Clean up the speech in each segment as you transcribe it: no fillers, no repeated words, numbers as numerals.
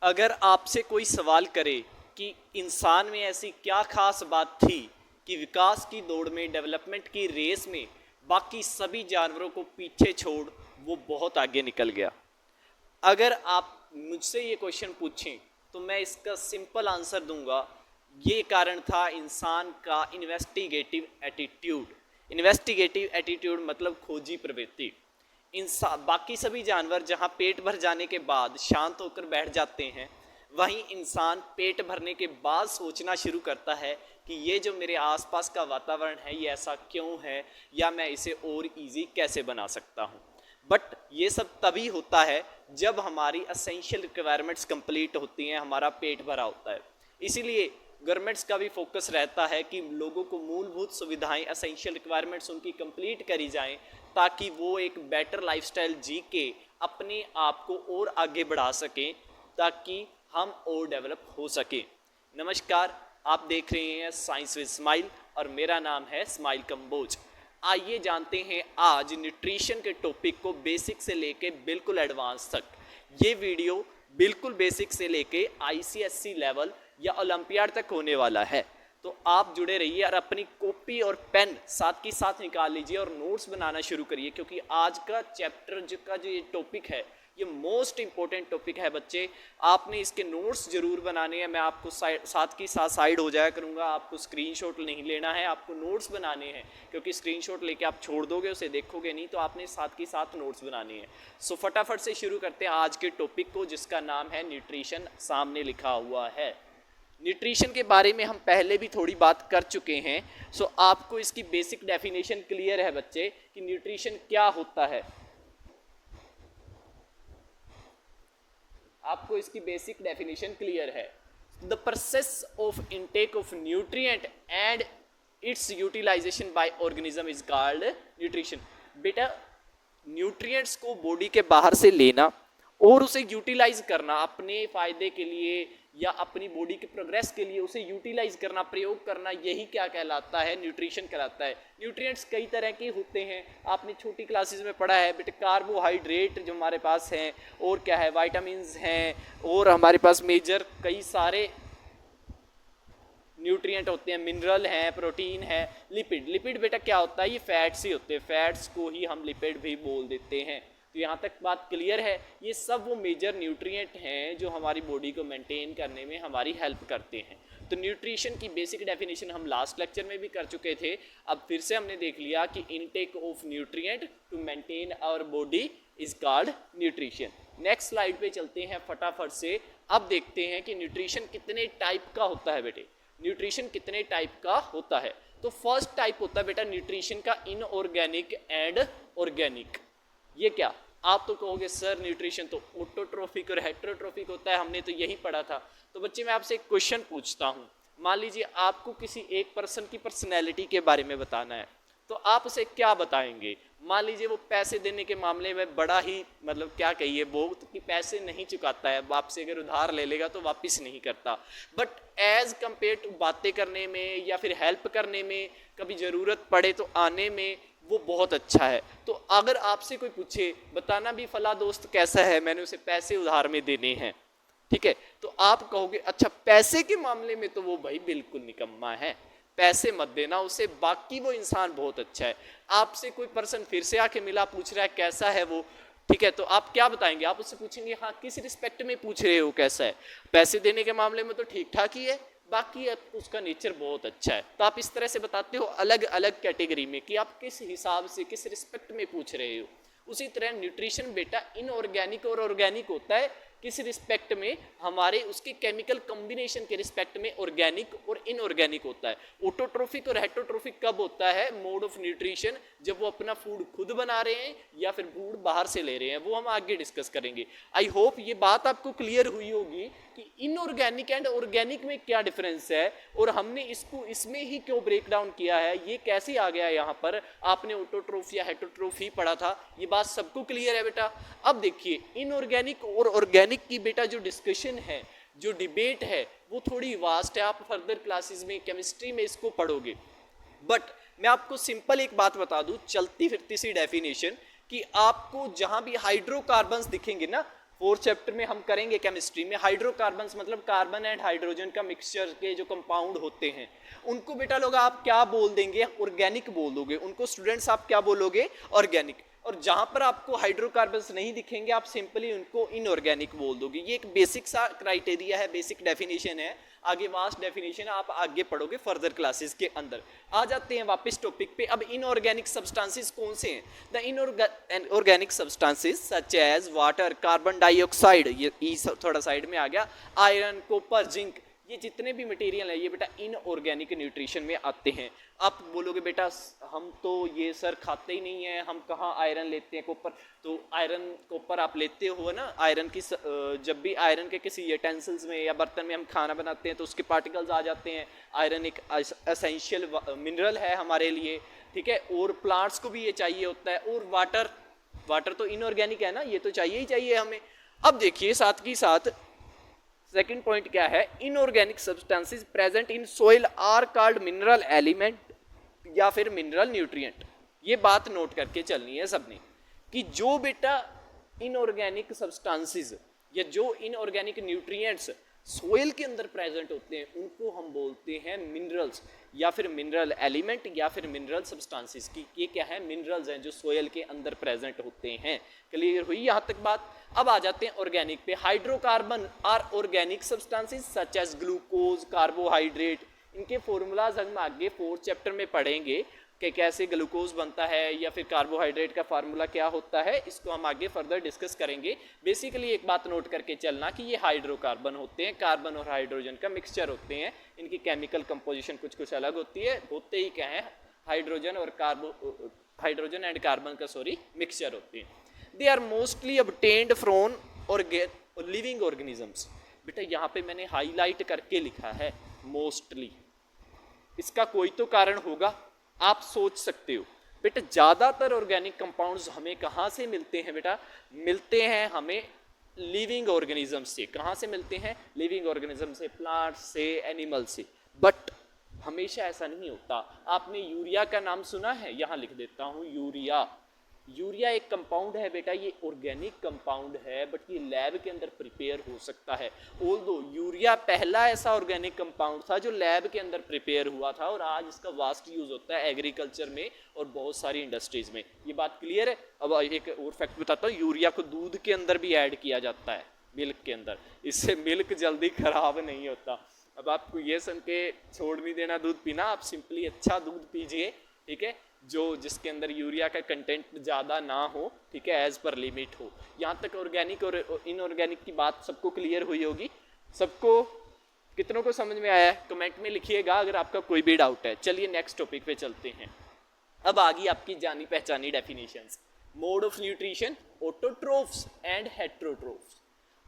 अगर आपसे कोई सवाल करे कि इंसान में ऐसी क्या खास बात थी कि विकास की दौड़ में, डेवलपमेंट की रेस में बाकी सभी जानवरों को पीछे छोड़ वो बहुत आगे निकल गया, अगर आप मुझसे ये क्वेश्चन पूछें तो मैं इसका सिंपल आंसर दूंगा। ये कारण था इंसान का इन्वेस्टिगेटिव एटीट्यूड। इन्वेस्टिगेटिव एटीट्यूड मतलब खोजी प्रवृत्ति। इंसान, बाकी सभी जानवर जहाँ पेट भर जाने के बाद शांत होकर बैठ जाते हैं, वहीं इंसान पेट भरने के बाद सोचना शुरू करता है कि ये जो मेरे आसपास का वातावरण है ये ऐसा क्यों है, या मैं इसे और इजी कैसे बना सकता हूँ। बट ये सब तभी होता है जब हमारी असेंशियल रिक्वायरमेंट्स कंप्लीट होती हैं, हमारा पेट भरा होता है। इसीलिए गवर्नमेंट्स का भी फोकस रहता है कि लोगों को मूलभूत सुविधाएं, असेंशियल रिक्वायरमेंट्स उनकी कंप्लीट करी जाएं, ताकि वो एक बेटर लाइफस्टाइल जी के अपने आप को और आगे बढ़ा सकें, ताकि हम और डेवलप हो सकें। नमस्कार, आप देख रहे हैं साइंस विद स्माइल और मेरा नाम है स्माइल कंबोज। आइए जानते हैं आज न्यूट्रिशन के टॉपिक को बेसिक से लेके बिल्कुल एडवांस तक। ये वीडियो बिल्कुल बेसिक से लेके आईसीएससी लेवल या ओलंपियाड तक होने वाला है, तो आप जुड़े रहिए और अपनी कॉपी और पेन साथ के साथ निकाल लीजिए और नोट्स बनाना शुरू करिए, क्योंकि आज का चैप्टर जो ये टॉपिक है ये मोस्ट इंपॉर्टेंट टॉपिक है बच्चे। आपने इसके नोट्स जरूर बनाने हैं। मैं आपको साथ के साथ साइड हो जाया करूँगा, आपको स्क्रीनशॉट नहीं लेना है, आपको नोट्स बनाने हैं, क्योंकि स्क्रीनशॉट लेके आप छोड़ दोगे, उसे देखोगे नहीं, तो आपने साथ के साथ नोट्स बनाने हैं। सो फटाफट से शुरू करते हैं आज के टॉपिक को, जिसका नाम है न्यूट्रिशन। सामने लिखा हुआ है। न्यूट्रिशन के बारे में हम पहले भी थोड़ी बात कर चुके हैं। सो आपको इसकी बेसिक डेफिनेशन क्लियर है बच्चे कि न्यूट्रिशन क्या होता है। आपको इसकी बेसिक डेफिनेशन क्लियर है। The process of intake of nutrient and its utilisation by organism is called nutrition. बेटा, न्यूट्रिएंट्स को बॉडी के बाहर से लेना और उसे यूटिलाइज करना अपने फायदे के लिए या अपनी बॉडी के प्रोग्रेस के लिए, उसे यूटिलाइज करना, प्रयोग करना, यही क्या कहलाता है? न्यूट्रिशन कहलाता है। न्यूट्रिएंट्स कई तरह के होते हैं, आपने छोटी क्लासेस में पढ़ा है बेटे। कार्बोहाइड्रेट जो हमारे पास हैं, और क्या है, विटामिन्स हैं, और हमारे पास मेजर कई सारे न्यूट्रिएंट होते हैं, मिनरल हैं, प्रोटीन है, लिपिड। लिपिड बेटा क्या होता है? ये फैट्स ही होते हैं, फैट्स को ही हम लिपिड भी बोल देते हैं। तो यहाँ तक बात क्लियर है। ये सब वो मेजर न्यूट्रिएंट हैं जो हमारी बॉडी को मेंटेन करने में हमारी हेल्प करते हैं। तो न्यूट्रिशन की बेसिक डेफिनेशन हम लास्ट लेक्चर में भी कर चुके थे, अब फिर से हमने देख लिया कि intake of nutrient to maintain our body is called nutrition. Next slide पे चलते हैं फटाफट से। अब देखते हैं कि न्यूट्रिशन कितने टाइप का होता है बेटे। न्यूट्रिशन कितने टाइप का होता है? तो फर्स्ट टाइप होता है बेटा न्यूट्रिशन का इनऑर्गेनिक एंड ऑर्गेनिक। ये क्या? आप तो कहोगे सर न्यूट्रिशन तो ऑटोट्रोफिक और हेटेरोट्रोफिक होता है, हमने तो यही पढ़ा था। तो बच्चे मैं आपसे एक क्वेश्चन पूछता हूँ। मान लीजिए आपको किसी एक पर्सन की पर्सनैलिटी के बारे में बताना है, तो आप उसे क्या बताएंगे? मान लीजिए वो पैसे देने के मामले में बड़ा ही मतलब क्या कहिए, वो कि पैसे नहीं चुकाता है, आपसे अगर उधार ले लेगा तो वापस नहीं करता। बट एज कंपेयर टू बातें करने में या फिर हेल्प करने में, कभी ज़रूरत पड़े तो आने में, वो बहुत अच्छा है। तो अगर आपसे कोई पूछे बताना भी फला दोस्त कैसा है, मैंने उसे पैसे उधार में देने हैं, ठीक है, तो आप कहोगे अच्छा पैसे के मामले में तो वो भाई बिल्कुल निकम्मा है, पैसे मत देना उसे, बाकी वो इंसान बहुत अच्छा है। आपसे कोई पर्सन फिर से आके मिला, पूछ रहा है कैसा है वो, ठीक है, तो आप क्या बताएंगे? आप उससे पूछेंगे हाँ किस रिस्पेक्ट में पूछ रहे हो कैसा है? पैसे देने के मामले में तो ठीक ठाक ही है, बाकी उसका नेचर बहुत अच्छा है। तो आप इस तरह से बताते हो अलग अलग कैटेगरी में कि आप किस हिसाब से, किस रिस्पेक्ट में पूछ रहे हो। उसी तरह न्यूट्रिशन बेटा इनऑर्गेनिक और ऑर्गेनिक होता है। किस रिस्पेक्ट में? हमारे उसके केमिकल कॉम्बिनेशन के रिस्पेक्ट में ऑर्गेनिक और इनऑर्गेनिक होता है। ऑटोट्रोफिक और हेटेरोट्रोफिक कब होता है? मोड ऑफ न्यूट्रिशन, जब वो अपना फूड खुद बना रहे हैं या फिर फूड बाहर से ले रहे हैं, वो हम आगे डिस्कस करेंगे। आई होप ये बात आपको क्लियर हुई होगी कि इनऑर्गेनिक एंड ऑर्गेनिक में क्या डिफरेंस है, और हमने इसको इसमें ही क्यों ब्रेक डाउन किया है, ये कैसे आ गया यहाँ पर। आपने ऑटोट्रोफ या हेटेरोट्रोफी पढ़ा था, ये बात सबको क्लियर है बेटा। अब देखिए इनऑर्गेनिक और ऑर्गेनिक की बेटा जो डिस्कशन है, जो डिबेट है, वो थोड़ी वास्ट है। आप फर्दर क्लासेस में केमिस्ट्री में इसको पढ़ोगे। बट मैं आपको सिंपल एक बात बता दूं, चलती फिरती सी डेफिनेशन, कि आपको जहां भी हाइड्रोकार्बन्स दिखेंगे ना, फोर्थ चैप्टर में हम करेंगे केमिस्ट्री में हाइड्रोकार्बन्स मतलब कार्बन एंड हाइड्रोजन का मिक्सचर के जो कंपाउंड होते हैं उनको बेटा लोग आप क्या बोल देंगे, ऑर्गेनिक बोल दोगे उनको। स्टूडेंट्स आप क्या बोलोगे, ऑर्गेनिक। और जहां पर आपको हाइड्रोकार्बन्स नहीं दिखेंगे आप सिंपली उनको इनऑर्गेनिक बोल दोगे। ये एक बेसिक सा क्राइटेरिया है, बेसिक डेफिनेशन है। आगे वास्ट डेफिनेशन आप आगे पढ़ोगे फर्दर क्लासेस के अंदर। आ जाते हैं वापस टॉपिक पे। अब इनऑर्गेनिक सब्सटेंसेस कौन से हैं? The inorganic substances such as water, carbon dioxide, ये ई थोड़ा साइड में आ गया, आयरन, कॉपर, जिंक, ये जितने भी मटेरियल है ये बेटा इनऑर्गेनिक न्यूट्रिशन में आते हैं। आप बोलोगे बेटा हम तो ये सर खाते ही नहीं है, हम कहाँ आयरन लेते हैं, कॉपर। तो आयरन कॉपर आप लेते हो ना, आयरन की जब भी आयरन के किसी यूटेंसिल्स में या बर्तन में हम खाना बनाते हैं तो उसके पार्टिकल्स आ जाते हैं। आयरन एक एसेंशियल मिनरल है हमारे लिए, ठीक है। और प्लांट्स को भी ये चाहिए होता है। और वाटर तो इनऑर्गेनिक है ना, ये तो चाहिए ही चाहिए हमें। अब देखिए साथ ही साथ सेकंड पॉइंट क्या है, inorganic substances present in soil are called mineral element या फिर मिनरल न्यूट्रिएंट। ये बात नोट करके चलनी है सबने कि जो बेटा इनऑर्गेनिक सब्सटेंसेस या जो इनऑर्गेनिक न्यूट्रिएंट्स सोइल के अंदर प्रेजेंट होते हैं उनको हम बोलते हैं मिनरल्स या फिर मिनरल एलिमेंट या फिर मिनरल सब्सटेंसेस की। ये क्या है, मिनरल्स हैं जो सोइल के अंदर प्रेजेंट होते हैं। क्लियर हुई यहाँ तक बात? अब आ जाते हैं ऑर्गेनिक पे। Hydrocarbon are organic substances such as glucose, carbohydrate. इनके फॉर्मूलाज हम आगे फोर्थ चैप्टर में पढ़ेंगे कि कैसे ग्लूकोज बनता है या फिर कार्बोहाइड्रेट का फार्मूला क्या होता है, इसको हम आगे फर्दर डिस्कस करेंगे। बेसिकली एक बात नोट करके चलना कि ये हाइड्रोकार्बन होते हैं, कार्बन और हाइड्रोजन का मिक्सचर होते हैं। इनकी केमिकल कंपोजिशन कुछ कुछ अलग होती है, होते ही क्या है हाइड्रोजन और हाइड्रोजन एंड कार्बन का मिक्सचर होते हैं। They are mostly obtained from living organisms. बेटा यहाँ पे मैंने हाईलाइट करके लिखा है मोस्टली, इसका कोई तो कारण होगा, आप सोच सकते हो। बेटा ज़्यादातर ऑर्गेनिक कंपाउंड्स हमें कहाँ से मिलते हैं? बेटा मिलते हैं हमें लिविंग ऑर्गेनिज्म से। कहाँ से मिलते हैं? लिविंग ऑर्गेनिज्म से, प्लांट से, एनिमल से। बट हमेशा ऐसा नहीं होता। आपने यूरिया का नाम सुना है? यहाँ लिख देता हूँ यूरिया। यूरिया एक कंपाउंड है बेटा, ये ऑर्गेनिक कंपाउंड है बट ये लैब के अंदर प्रिपेयर हो सकता है। ऑल्दो यूरिया पहला ऐसा ऑर्गेनिक कंपाउंड था जो लैब के अंदर प्रिपेयर हुआ था और आज इसका वास्ट यूज होता है एग्रीकल्चर में और बहुत सारी इंडस्ट्रीज में। ये बात क्लियर है? अब एक और फैक्ट बताता हूँ, यूरिया को दूध के अंदर भी ऐड किया जाता है, मिल्क के अंदर। इससे मिल्क जल्दी खराब नहीं होता। अब आपको ये सुन के छोड़ नहीं देना दूध पीना, आप सिंपली अच्छा दूध पीजिए, ठीक है, जो जिसके अंदर यूरिया का कंटेंट ज़्यादा ना हो, ठीक है, एज पर लिमिट हो। यहाँ तक ऑर्गेनिक और इनऑर्गेनिक की बात सबको क्लियर हुई होगी। सबको कितनों को समझ में आया है? कमेंट में लिखिएगा अगर आपका कोई भी डाउट है। चलिए नेक्स्ट टॉपिक पे चलते हैं। अब आ गई आपकी जानी पहचानी definitions. Mode of nutrition, autotrophs and heterotrophs.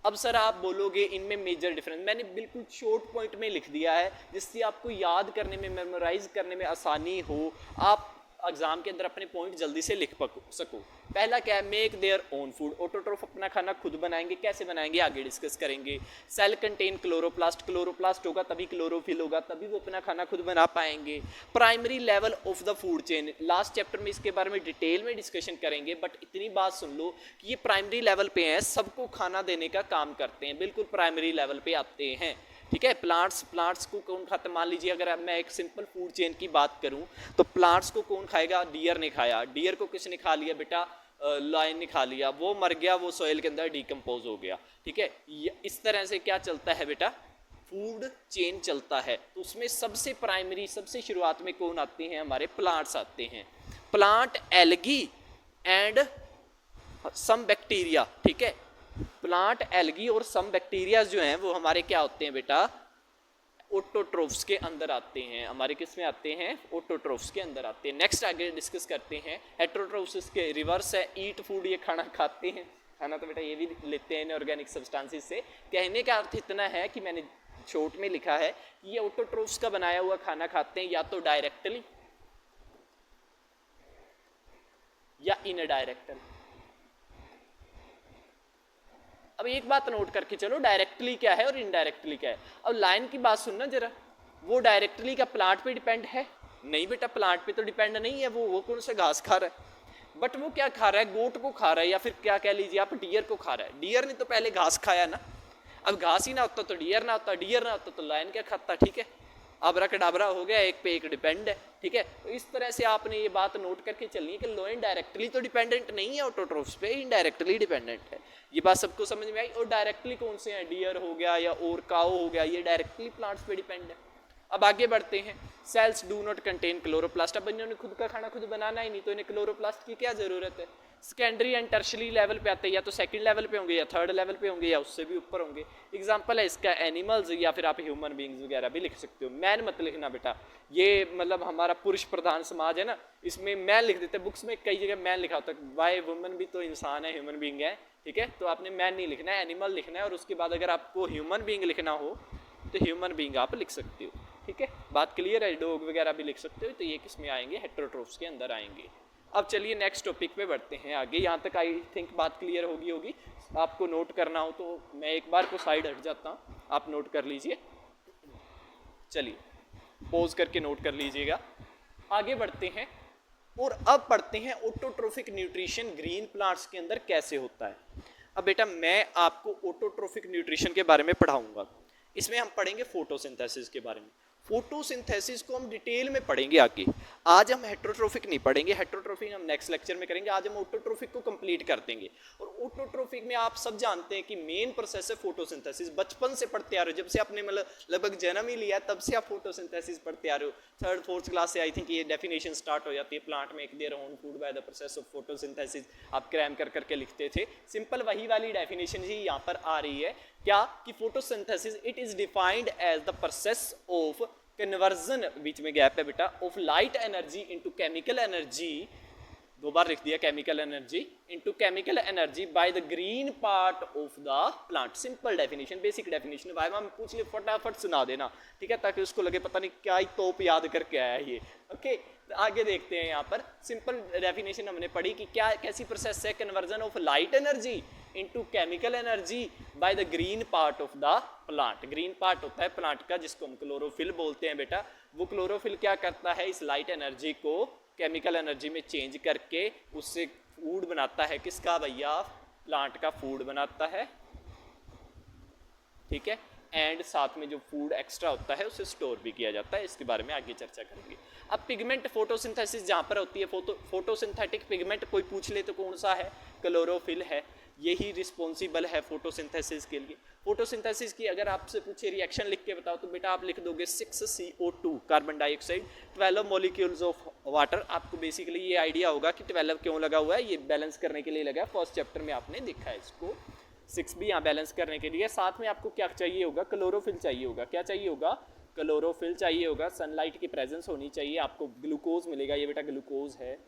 अब सर आप बोलोगे इनमें मेजर डिफरेंस, मैंने बिल्कुल शॉर्ट पॉइंट में लिख दिया है जिससे आपको याद करने में, मेमोराइज करने में आसानी हो, आप एग्जाम के अंदर अपने पॉइंट जल्दी से लिख सको। पहला क्या है? Make their own food. Autotroph अपना खाना खुद बनाएंगे। कैसे बनाएंगे आगे डिस्कस करेंगे। सेल कंटेन क्लोरोप्लास्ट, क्लोरोप्लास्ट होगा तभी क्लोरोफिल होगा, तभी वो अपना खाना खुद बना पाएंगे। Primary level of the food chain, last chapter में इसके बारे में डिटेल में डिस्कशन करेंगे, बट इतनी बात सुन लो कि ये प्राइमरी लेवल पे हैं, सबको खाना देने का काम करते हैं, बिल्कुल प्राइमरी लेवल पे आते हैं, ठीक है। प्लांट्स को कौन खाता? मान लीजिए अगर मैं एक सिंपल फूड चेन की बात करूं तो प्लांट्स को कौन खाएगा? डियर ने खाया। डियर को किसने खा लिया? बेटा लायन ने खा लिया, वो मर गया, वो सॉइल के अंदर डिकम्पोज हो गया, ठीक है। इस तरह से क्या चलता है बेटा? फूड चेन चलता है। तो उसमें सबसे प्राइमरी, सबसे शुरुआत में कौन आते हैं? हमारे प्लांट्स आते हैं। Plant, algae and some bacteria, ठीक है। प्लांट, एल्गी और सम बैक्टीरिया जो हैं वो हमारे क्या होते हैं बेटा? ऑटोट्रोफ्स के अंदर आते हैं। हमारे किस में आते हैं? ऑटोट्रोफ्स के अंदर आते हैं। नेक्स्ट आगे डिस्कस करते हैं। हेट्रोट्रोफ्स के रिवर्स है, ईट फूड, ये खाना खाते हैं। खाना तो बेटा ये भी लेते हैं इनऑर्गेनिक सब्सटेंसेस से। कहने का अर्थ इतना है कि मैंने शॉर्ट में लिखा है कि ये ऑटोट्रोफ्स का बनाया हुआ खाना खाते हैं या तो डायरेक्टली या इनडायरेक्टली। अब एक बात नोट करके चलो, डायरेक्टली क्या है और इनडायरेक्टली क्या है। अब लाइन की बात सुनना जरा, वो डायरेक्टली क्या प्लांट पे डिपेंड है? नहीं बेटा, प्लांट पे तो डिपेंड नहीं है। वो कौन सा घास खा रहा है? बट वो क्या खा रहा है, गोट को खा रहा है, या फिर क्या कह लीजिए आप डियर को खा रहा है। डियर ने तो पहले घास खाया ना, अब घास ही ना होता तो डियर ना होता, डियर ना होता तो लायन क्या खाता, ठीक है। अबराकडाबरा हो गया, एक पे एक डिपेंड है, ठीक है। तो इस तरह से आपने ये बात नोट करके चलनी है कि लोइन डायरेक्टली तो डिपेंडेंट नहीं है ऑटोट्रोफ्स पे, इनडायरेक्टली डिपेंडेंट है। ये बात सबको समझ में आई। और डायरेक्टली कौन से हैं, डियर हो गया या और काओ हो गया, ये डायरेक्टली प्लांट्स पे डिपेंड है। अब आगे बढ़ते हैं। Sales do not contain chloroplast. अब इन्होंने खुद का खाना खुद बनाना ही नहीं, तो इन्हें क्लोरोप्लास्ट की क्या जरूरत है। सेकेंडरी एंड टर्शरी लेवल पे आते हैं, या तो सेकंड लेवल पे होंगे या थर्ड लेवल पे होंगे या उससे भी ऊपर होंगे। एग्जांपल है इसका एनिमल्स, या फिर आप ह्यूमन बींग्स वगैरह भी लिख सकते हो। मैन मत लिखना बेटा, ये मतलब हमारा पुरुष प्रधान समाज है ना, इसमें मैन लिख देते हैं। बुक्स में कई जगह मैन लिखा होता है, वाई वुमन भी तो इंसान है, ह्यूमन बींग है, ठीक है। तो आपने मैन नहीं लिखना है, एनिमल लिखना है। और उसके बाद अगर आपको ह्यूमन बींग लिखना हो तो ह्यूमन बींग आप लिख सकते हो, ठीक है। बात क्लियर है। डॉग वगैरह भी लिख सकते हो। तो ये किस में आएंगे, हेटेरोट्रोफ्स के अंदर आएंगे। अब चलिए नेक्स्ट टॉपिक पे बढ़ते हैं आगे। यहाँ तक आई थिंक बात क्लियर होगी। आपको नोट करना हो तो मैं एक बार को साइड हट जाता हूँ, आप नोट कर लीजिए। चलिए पॉज करके नोट कर लीजिएगा। आगे बढ़ते हैं और अब पढ़ते हैं ऑटोट्रोफिक न्यूट्रिशन ग्रीन प्लांट्स के अंदर कैसे होता है। अब बेटा मैं आपको ऑटोट्रोफिक न्यूट्रिशन के बारे में पढ़ाऊंगा। इसमें हम पढ़ेंगे फोटोसिंथेसिस के बारे में। फोटोसिंथेसिस को हम डिटेल में पढ़ेंगे आगे। आज हम हेटेरोट्रोफिक नहीं पढ़ेंगे, हेटेरोट्रोफिक हम नेक्स्ट लेक्चर में करेंगे। आज हम ऑटोट्रोफिक को कंप्लीट कर देंगे। और ऑटोट्रोफिक में आप सब जानते हैं कि मेन प्रोसेस है फोटोसिंथेसिस। बचपन से पढ़ते आ रहे हो, जब से आपने मतलब लगभग जन्म ही लिया तब से आप फोटोसिंथेसिस पढ़ते आ रहे हो। थर्ड फोर्थ क्लास से आई थिंक ये डेफिनेशन स्टार्ट हो जाती है। Plant make their own food by the process of photosynthesis, आप क्रैम कर करके लिखते थे। सिंपल वही वाली डेफिनेशन ही यहाँ पर आ रही है। क्या कि photosynthesis it is defined as the process of conversion, बीच में गैप है बेटा, of light energy into chemical energy, दो बार लिख दिया, chemical energy into chemical energy by the green part of the plant. Simple definition, basic definition. Viva में पूछ ले फटाफट सुना देना, ठीक है, ताकि उसको लगे पता नहीं क्या ही तोप याद करके आया ये। ओके, तो आगे देखते हैं। यहाँ पर सिंपल डेफिनेशन हमने पढ़ी कि क्या कैसी प्रोसेस है, conversion of light energy into chemical energy by the green part of the plant. Green part होता है प्लांट का, जिसको हम क्लोरोफिल बोलते हैं बेटा। वो क्लोरोफिल क्या करता है, इस लाइट एनर्जी को केमिकल एनर्जी में चेंज करके उससे फूड बनाता है। किसका भैया, प्लांट का फूड बनाता है, ठीक है। एंड साथ में जो फूड एक्स्ट्रा होता है उसे स्टोर भी किया जाता है। इसके बारे में आगे चर्चा करेंगे। अब पिगमेंट फोटोसिंथेसिस जहाँ पर होती है, फोटोसिंथेटिक पिगमेंट कोई पूछ ले तो कौन सा है, क्लोरोफिल है। यही रिस्पॉन्सिबल है फोटोसिंथेसिस के लिए। फोटोसिंथेसिस की अगर आपसे पूछे रिएक्शन लिख के बताओ तो बेटा आप लिख दोगे 6CO2 carbon dioxide, 12 molecules of water. आपको बेसिकली ये आइडिया होगा कि 12 क्यों लगा हुआ है, ये बैलेंस करने के लिए लगा है। फर्स्ट चैप्टर में आपने देखा है इसको। 6 भी यहाँ बैलेंस करने के लिए। साथ में आपको क्या चाहिए होगा, क्लोरोफिल चाहिए होगा। क्या चाहिए होगा, क्लोरोफिल चाहिए होगा। सनलाइट की प्रेजेंस होनी चाहिए। आपको ग्लूकोज मिलेगा, ये बेटा ग्लूकोज है।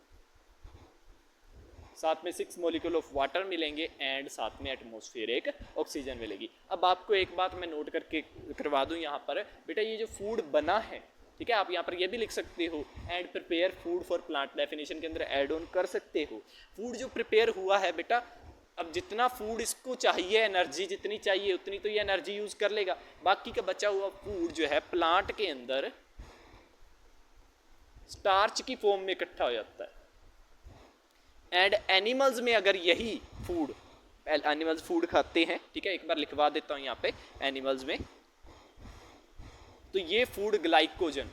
साथ में 6 मॉलिक्यूल ऑफ वाटर मिलेंगे एंड साथ में एटमॉस्फेरिक ऑक्सीजन मिलेगी। अब आपको एक बात मैं नोट करके करवा दूं यहाँ पर बेटा, ये जो फूड बना है, ठीक है, आप यहाँ पर ये भी लिख सकते हो and prepare food for plant. Definition के अंदर ऐड ऑन कर सकते हो। फूड जो प्रिपेयर हुआ है बेटा, अब जितना फूड इसको चाहिए, एनर्जी जितनी चाहिए उतनी तो ये एनर्जी यूज कर लेगा। बाकी का बचा हुआ फूड जो है प्लांट के अंदर स्टार्च की फॉर्म में इकट्ठा हो जाता है। एंड एनिमल्स में अगर यही फूड, एनिमल्स फूड खाते हैं, ठीक है, एक बार लिखवा देता हूं यहाँ पे, एनिमल्स में तो ये फूड ग्लाइकोजन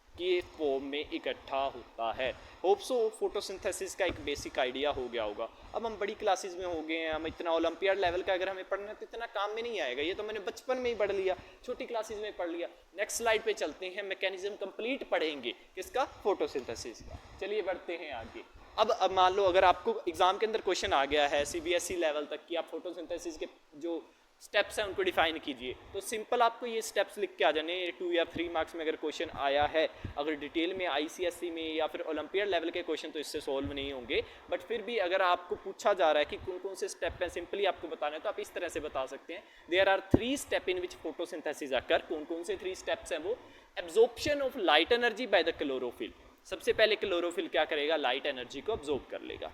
के फॉर्म में इकट्ठा होता है। होप सो फोटोसिंथेसिस का एक बेसिक आइडिया हो गया होगा। अब हम बड़ी क्लासेस में हो गए हैं, हम इतना ओलंपियाड लेवल का अगर हमें पढ़ना है तो इतना काम में नहीं आएगा। ये तो मैंने बचपन में ही पढ़ लिया, छोटी क्लासेस में पढ़ लिया। नेक्स्ट स्लाइड पे चलते हैं, मैकेनिज्म कंप्लीट पढ़ेंगे किसका, फोटोसिंथेसिस का। चलिए बढ़ते हैं आगे। अब मान लो अगर आपको एग्जाम के अंदर क्वेश्चन आ गया है CBSE लेवल तक कि आप फोटोसिंथेसिस के जो स्टेप्स हैं उनको डिफाइन कीजिए, तो सिंपल आपको ये स्टेप्स लिख के आ जाने। 2 या 3 मार्क्स में अगर क्वेश्चन आया है, अगर डिटेल में ICSE में या फिर ओलंपियाड लेवल के क्वेश्चन तो इससे सॉल्व नहीं होंगे, बट फिर भी अगर आपको पूछा जा रहा है कि कौन कौन से स्टेप हैं, सिंपली आपको बताना है तो आप इस तरह से बता सकते हैं। There are 3 step in which photosynthesis occur. कौन कौन से 3 स्टेप्स हैं वो, absorption of light energy by the chlorophyll. सबसे पहले क्लोरोफिल क्या करेगा, लाइट एनर्जी को अब्जॉर्ब कर लेगा।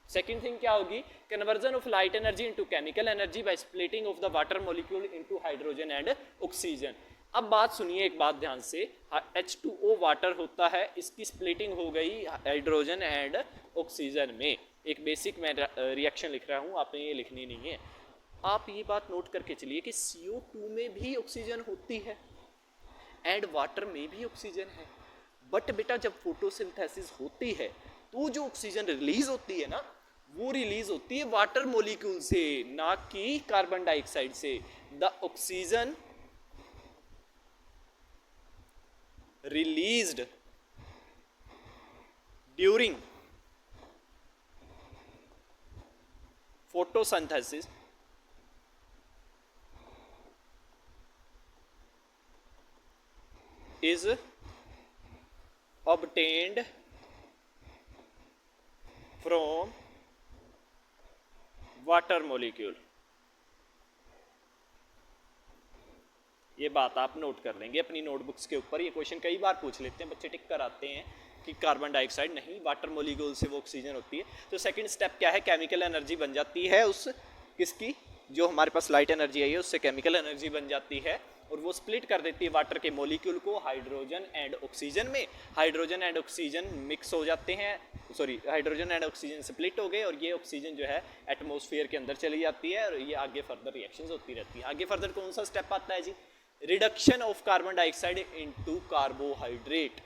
सेकेंड थिंग क्या होगी, conversion of light energy into chemical energy by splitting of the water molecule into hydrogen and oxygen. अब बात सुनिए, एक बात ध्यान से, H2O वाटर होता है, इसकी स्प्लिटिंग हो गई हाइड्रोजन एंड ऑक्सीजन में। एक बेसिक मैं रिएक्शन लिख रहा हूँ, आपने ये लिखनी नहीं है। आप ये बात नोट करके चलिए कि CO2 में भी ऑक्सीजन होती है एंड वाटर में भी ऑक्सीजन है, बट बेटा जब फोटोसिंथेसिस होती है तो जो ऑक्सीजन रिलीज होती है ना, वो रिलीज होती है वाटर मॉलिक्यूल से, ना कि कार्बन डाइऑक्साइड से। The oxygen released during photosynthesis is obtained from water molecule। ये बात आप नोट कर लेंगे अपनी नोटबुक्स के ऊपर। ये क्वेश्चन कई बार पूछ लेते हैं बच्चे, टिक कर आते हैं कि कार्बन डाइऑक्साइड नहीं, वाटर मोलिक्यूल से वो ऑक्सीजन होती है। तो सेकंड स्टेप क्या है, केमिकल एनर्जी बन जाती है उस किसकी, जो हमारे पास लाइट एनर्जी आई है उससे केमिकल एनर्जी बन जाती है और वो स्प्लिट कर देती है वाटर के मोलिक्यूल को हाइड्रोजन एंड ऑक्सीजन में। हाइड्रोजन एंड ऑक्सीजन मिक्स हो जाते हैं, sorry hydrogen and oxygen split हो गए और ये ऑक्सीजन जो है एटमॉस्फेयर के अंदर चली जाती है और ये आगे फर्दर रिएक्शंस होती रहती है। आगे फर्दर कौन सा स्टेप आता है जी, reduction of carbon dioxide into carbohydrate.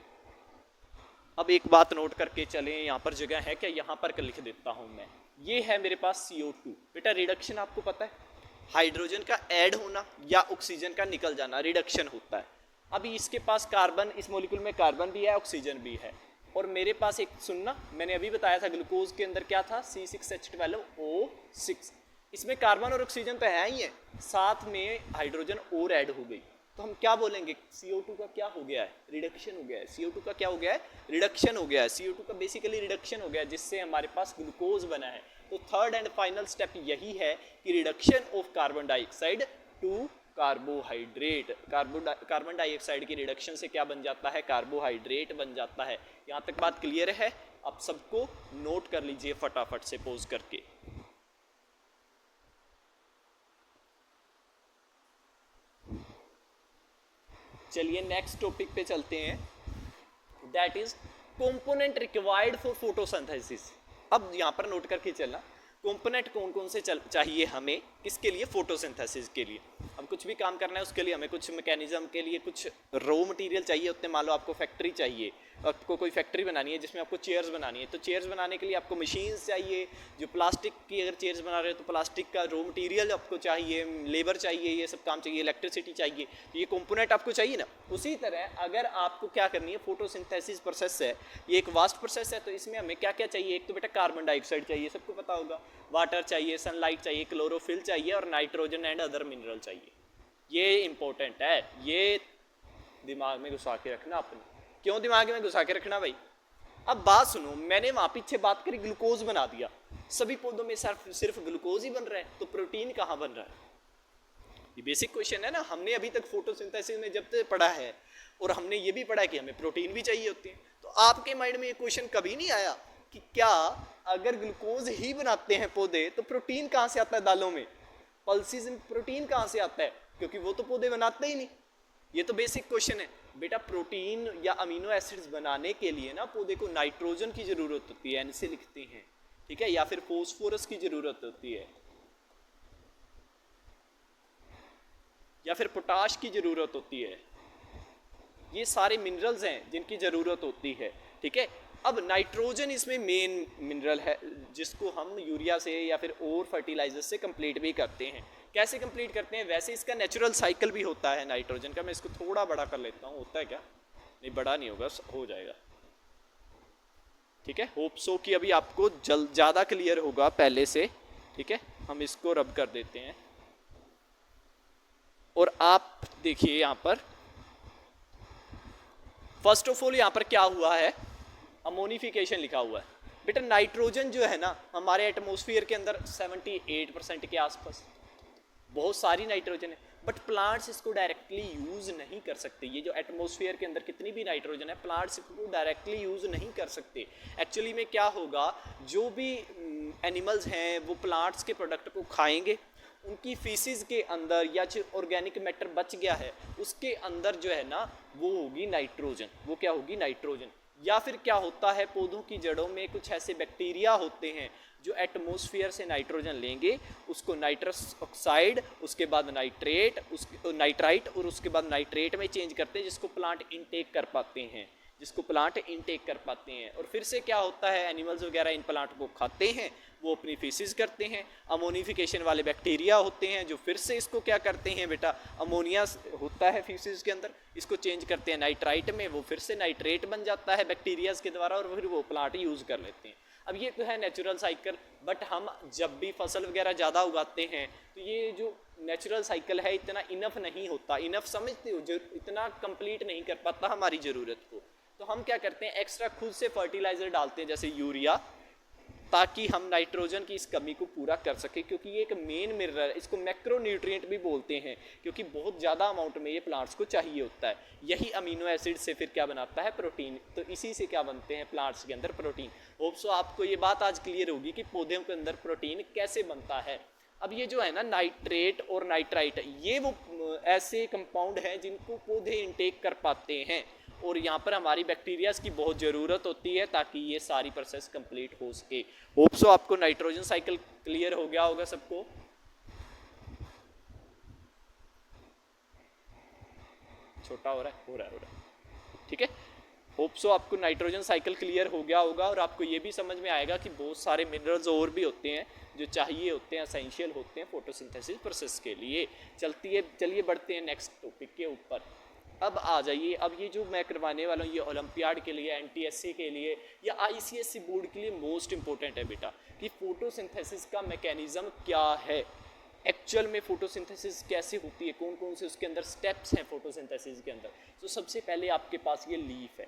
अब एक बात नोट करके चलें, यहाँ पर जगह है क्या, यहाँ पर लिख देता हूँ मैं। ये है मेरे पास CO2, बेटा रिडक्शन आपको पता है हाइड्रोजन का ऐड होना या ऑक्सीजन का निकल जाना, रिडक्शन होता है। अभी इसके पास कार्बन, इस मॉलिक्यूल में कार्बन भी है ऑक्सीजन भी है, और मेरे पास एक सुनना, मैंने अभी बताया था ग्लूकोज के अंदर क्या था, C6H12O6। इसमें कार्बन और ऑक्सीजन तो है ही है, साथ में हाइड्रोजन और ऐड हो गई, तो हम क्या बोलेंगे, CO2 का क्या हो गया है, रिडक्शन हो गया है। CO2 का क्या हो गया है, रिडक्शन हो गया है। CO2 का बेसिकली रिडक्शन हो गया है, जिससे हमारे पास ग्लूकोज बना है। तो थर्ड एंड फाइनल स्टेप यही है कि reduction of carbon dioxide to carbohydrate. Carbon dioxide की रिडक्शन से क्या बन जाता है, कार्बोहाइड्रेट बन जाता है। यहाँ तक बात क्लियर है, आप सबको नोट कर लीजिए फटाफट से पॉज करके। चलिए नेक्स्ट टॉपिक पे चलते हैं, that is component required for photosynthesis. अब यहाँ पर नोट करके चलना, कंपोनेंट कौन कौन से चाहिए हमें, किसके लिए, फोटोसिंथेसिस के लिए। अब कुछ भी काम करना है उसके लिए हमें कुछ मैकेनिज्म के लिए कुछ रॉ मटेरियल चाहिए होते हैं। मान लो आपको फैक्ट्री चाहिए, आपको कोई फैक्ट्री बनानी है जिसमें आपको चेयर्स बनानी है, तो चेयर्स बनाने के लिए आपको मशीन्स चाहिए। जो प्लास्टिक की अगर चेयर्स बना रहे हो तो प्लास्टिक का रॉ मटेरियल आपको चाहिए, लेबर चाहिए, ये सब काम चाहिए, इलेक्ट्रिसिटी चाहिए, तो ये कंपोनेंट आपको चाहिए ना। उसी तरह अगर आपको क्या करनी है, फोटोसिंथेसिस प्रोसेस है, ये एक वास्ट प्रोसेस है, तो इसमें हमें क्या क्या चाहिए, एक तो बेटा कार्बन डाइऑक्साइड चाहिए, सबको पता होगा, वाटर चाहिए, सनलाइट चाहिए, क्लोरोफिल चाहिए और नाइट्रोजन एंड अदर मिनरल चाहिए। ये इंपॉर्टेंट है, ये दिमाग में घुसा के रखना अपने। क्यों दिमाग में घुसा के रखना भाई, अब बात सुनो, मैंने वहां पीछे बात करी, ग्लूकोज बना दिया, सभी पौधों में सिर्फ ग्लूकोज ही बन रहा है, तो प्रोटीन कहाँ बन रहा है। ये बेसिक क्वेश्चन है ना, हमने अभी तक फोटोसिंथेसिस में जब तक पढ़ा है और हमने ये भी पढ़ा है कि हमें प्रोटीन भी चाहिए होती है, तो आपके माइंड में ये क्वेश्चन कभी नहीं आया कि क्या अगर ग्लूकोज ही बनाते हैं पौधे तो प्रोटीन कहाँ से आता है दालों में, पल्सेस में प्रोटीन कहाँ से आता है, क्योंकि वो तो पौधे बनाते ही नहीं। ये तो बेसिक क्वेश्चन है बेटा। प्रोटीन या अमीनो एसिड्स बनाने के लिए ना पौधे को नाइट्रोजन की जरूरत होती है, इनसे लिखते हैं, ठीक है, या फिर फोस्फोरस की जरूरत होती है, या फिर पोटाश की जरूरत होती है। ये सारे मिनरल्स हैं जिनकी जरूरत होती है, ठीक है। अब नाइट्रोजन इसमें मेन मिनरल है जिसको हम यूरिया से या फिर और फर्टिलाइजर से कंप्लीट भी करते हैं। कैसे कंप्लीट करते हैं, वैसे इसका नेचुरल साइकिल भी होता है नाइट्रोजन का। मैं इसको थोड़ा बड़ा कर लेता हूँ, होता है क्या, नहीं बड़ा नहीं होगा, हो जाएगा, ठीक है। होप सो कि अभी आपको ज़्यादा क्लियर होगा पहले से, ठीक है। हम इसको रब कर देते हैं और आप देखिए यहाँ पर फर्स्ट ऑफ ऑल यहाँ पर क्या हुआ है, अमोनिफिकेशन लिखा हुआ है। बेटा नाइट्रोजन जो है ना हमारे एटमॉस्फेयर के अंदर 78% के आसपास, बहुत सारी नाइट्रोजन है, बट प्लांट्स इसको डायरेक्टली यूज नहीं कर सकते। ये जो एटमॉस्फेयर के अंदर कितनी भी नाइट्रोजन है, प्लांट्स इसको डायरेक्टली यूज नहीं कर सकते। एक्चुअली में क्या होगा, जो भी एनिमल्स हैं वो प्लांट्स के प्रोडक्ट को खाएंगे, उनकी फीसिस के अंदर या जो ऑर्गेनिक मैटर बच गया है उसके अंदर जो है ना वो होगी नाइट्रोजन, वो क्या होगी नाइट्रोजन। या फिर क्या होता है पौधों की जड़ों में कुछ ऐसे बैक्टीरिया होते हैं जो एटमॉस्फेयर से नाइट्रोजन लेंगे, उसको नाइट्रस ऑक्साइड, उसके बाद नाइट्रेट, उसके नाइट्राइट और उसके बाद नाइट्रेट में चेंज करते हैं, जिसको प्लांट इनटेक कर पाते हैं, जिसको प्लांट इनटेक कर पाते हैं। और फिर से क्या होता है एनिमल्स वगैरह इन प्लांट को खाते हैं, वो अपनी फीसिस करते हैं। अमोनिफिकेशन वाले बैक्टीरिया होते हैं जो फिर से इसको क्या करते हैं बेटा, अमोनिया होता है फीसिस के अंदर, इसको चेंज करते हैं नाइट्राइट में, वो फिर से नाइट्रेट बन जाता है बैक्टीरियाज के द्वारा और फिर वो प्लांट यूज़ कर लेते हैं। अब ये तो है नेचुरल साइकिल, बट हम जब भी फसल वगैरह ज़्यादा उगाते हैं तो ये जो नेचुरल साइकिल है इतना इनफ नहीं होता, इनफ समझते हो, जो इतना कंप्लीट नहीं कर पाता हमारी ज़रूरत को। तो हम क्या करते हैं एक्स्ट्रा खुद से फर्टिलाइज़र डालते हैं जैसे यूरिया, ताकि हम नाइट्रोजन की इस कमी को पूरा कर सकें, क्योंकि ये एक मेन मिनरल है, इसको मैक्रो न्यूट्रिएंट भी बोलते हैं क्योंकि बहुत ज़्यादा अमाउंट में ये प्लांट्स को चाहिए होता है। यही अमीनो एसिड से फिर क्या बनाता है प्रोटीन, तो इसी से क्या बनते हैं प्लांट्स के अंदर प्रोटीन। होप सो आपको ये बात आज क्लियर होगी कि पौधों के अंदर प्रोटीन कैसे बनता है। अब ये जो है ना नाइट्रेट और नाइट्राइट, ये वो ऐसे कंपाउंड हैं जिनको पौधे इनटेक कर पाते हैं और यहाँ पर हमारी बैक्टीरियाज की बहुत ज़रूरत होती है ताकि ये सारी प्रोसेस कंप्लीट हो सके। होप सो आपको नाइट्रोजन साइकिल क्लियर हो गया होगा सबको। छोटा हो रहा है ठीक है। होप सो आपको नाइट्रोजन साइकिल क्लियर हो गया होगा और आपको ये भी समझ में आएगा कि बहुत सारे मिनरल्स और भी होते हैं जो चाहिए होते हैं, एसेंशियल होते हैं फोटोसिंथेसिस प्रोसेस के लिए। चलिए बढ़ते हैं नेक्स्ट टॉपिक के ऊपर। अब आ जाइए, अब ये जो मैं करवाने वाला हूँ ये ओलंपियाड के लिए, एनटीएससी के लिए या आईसीएससी बोर्ड के लिए मोस्ट इंपॉर्टेंट है बेटा कि फोटोसिंथेसिस का मैकेनिज्म क्या है, एक्चुअल में फोटोसिंथेसिस कैसे होती है, कौन कौन से उसके अंदर स्टेप्स हैं फोटोसिंथेसिस के अंदर। तो सबसे पहले आपके पास ये लीफ है,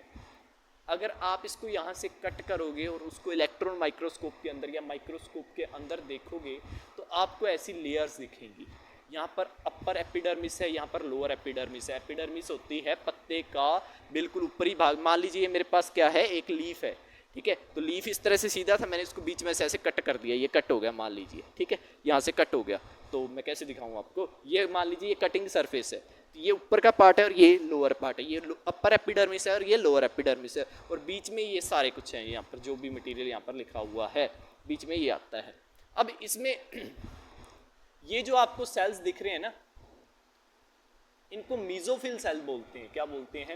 अगर आप इसको यहाँ से कट करोगे और उसको इलेक्ट्रॉन माइक्रोस्कोप के अंदर या माइक्रोस्कोप के अंदर देखोगे तो आपको ऐसी लेयर्स दिखेंगी। यहाँ पर अपर एपिडर्मिस है, यहाँ पर लोअर एपिडर्मिस है। एपिडर्मिस होती है पत्ते का बिल्कुल ऊपरी भाग। मान लीजिए मेरे पास क्या है, एक लीफ है, ठीक है। तो लीफ इस तरह से सीधा था, मैंने इसको बीच में से ऐसे कट कर दिया, ये कट हो गया मान लीजिए, ठीक है, यहाँ से कट हो गया। तो मैं कैसे दिखाऊँ आपको, ये मान लीजिए ये कटिंग सरफेस है, तो ये ऊपर का पार्ट है और ये लोअर पार्ट है, ये अपर एपिडर्मिस है और ये लोअर एपिडर्मिस है और बीच में ये सारे कुछ हैं। यहाँ पर जो भी मटीरियल यहाँ पर लिखा हुआ है बीच में ये आता है। अब इसमें ये जो आपको सेल्स दिख रहे हैं ना, इनको मीजोफिल सेल बोलते हैं। क्या बोलते हैं,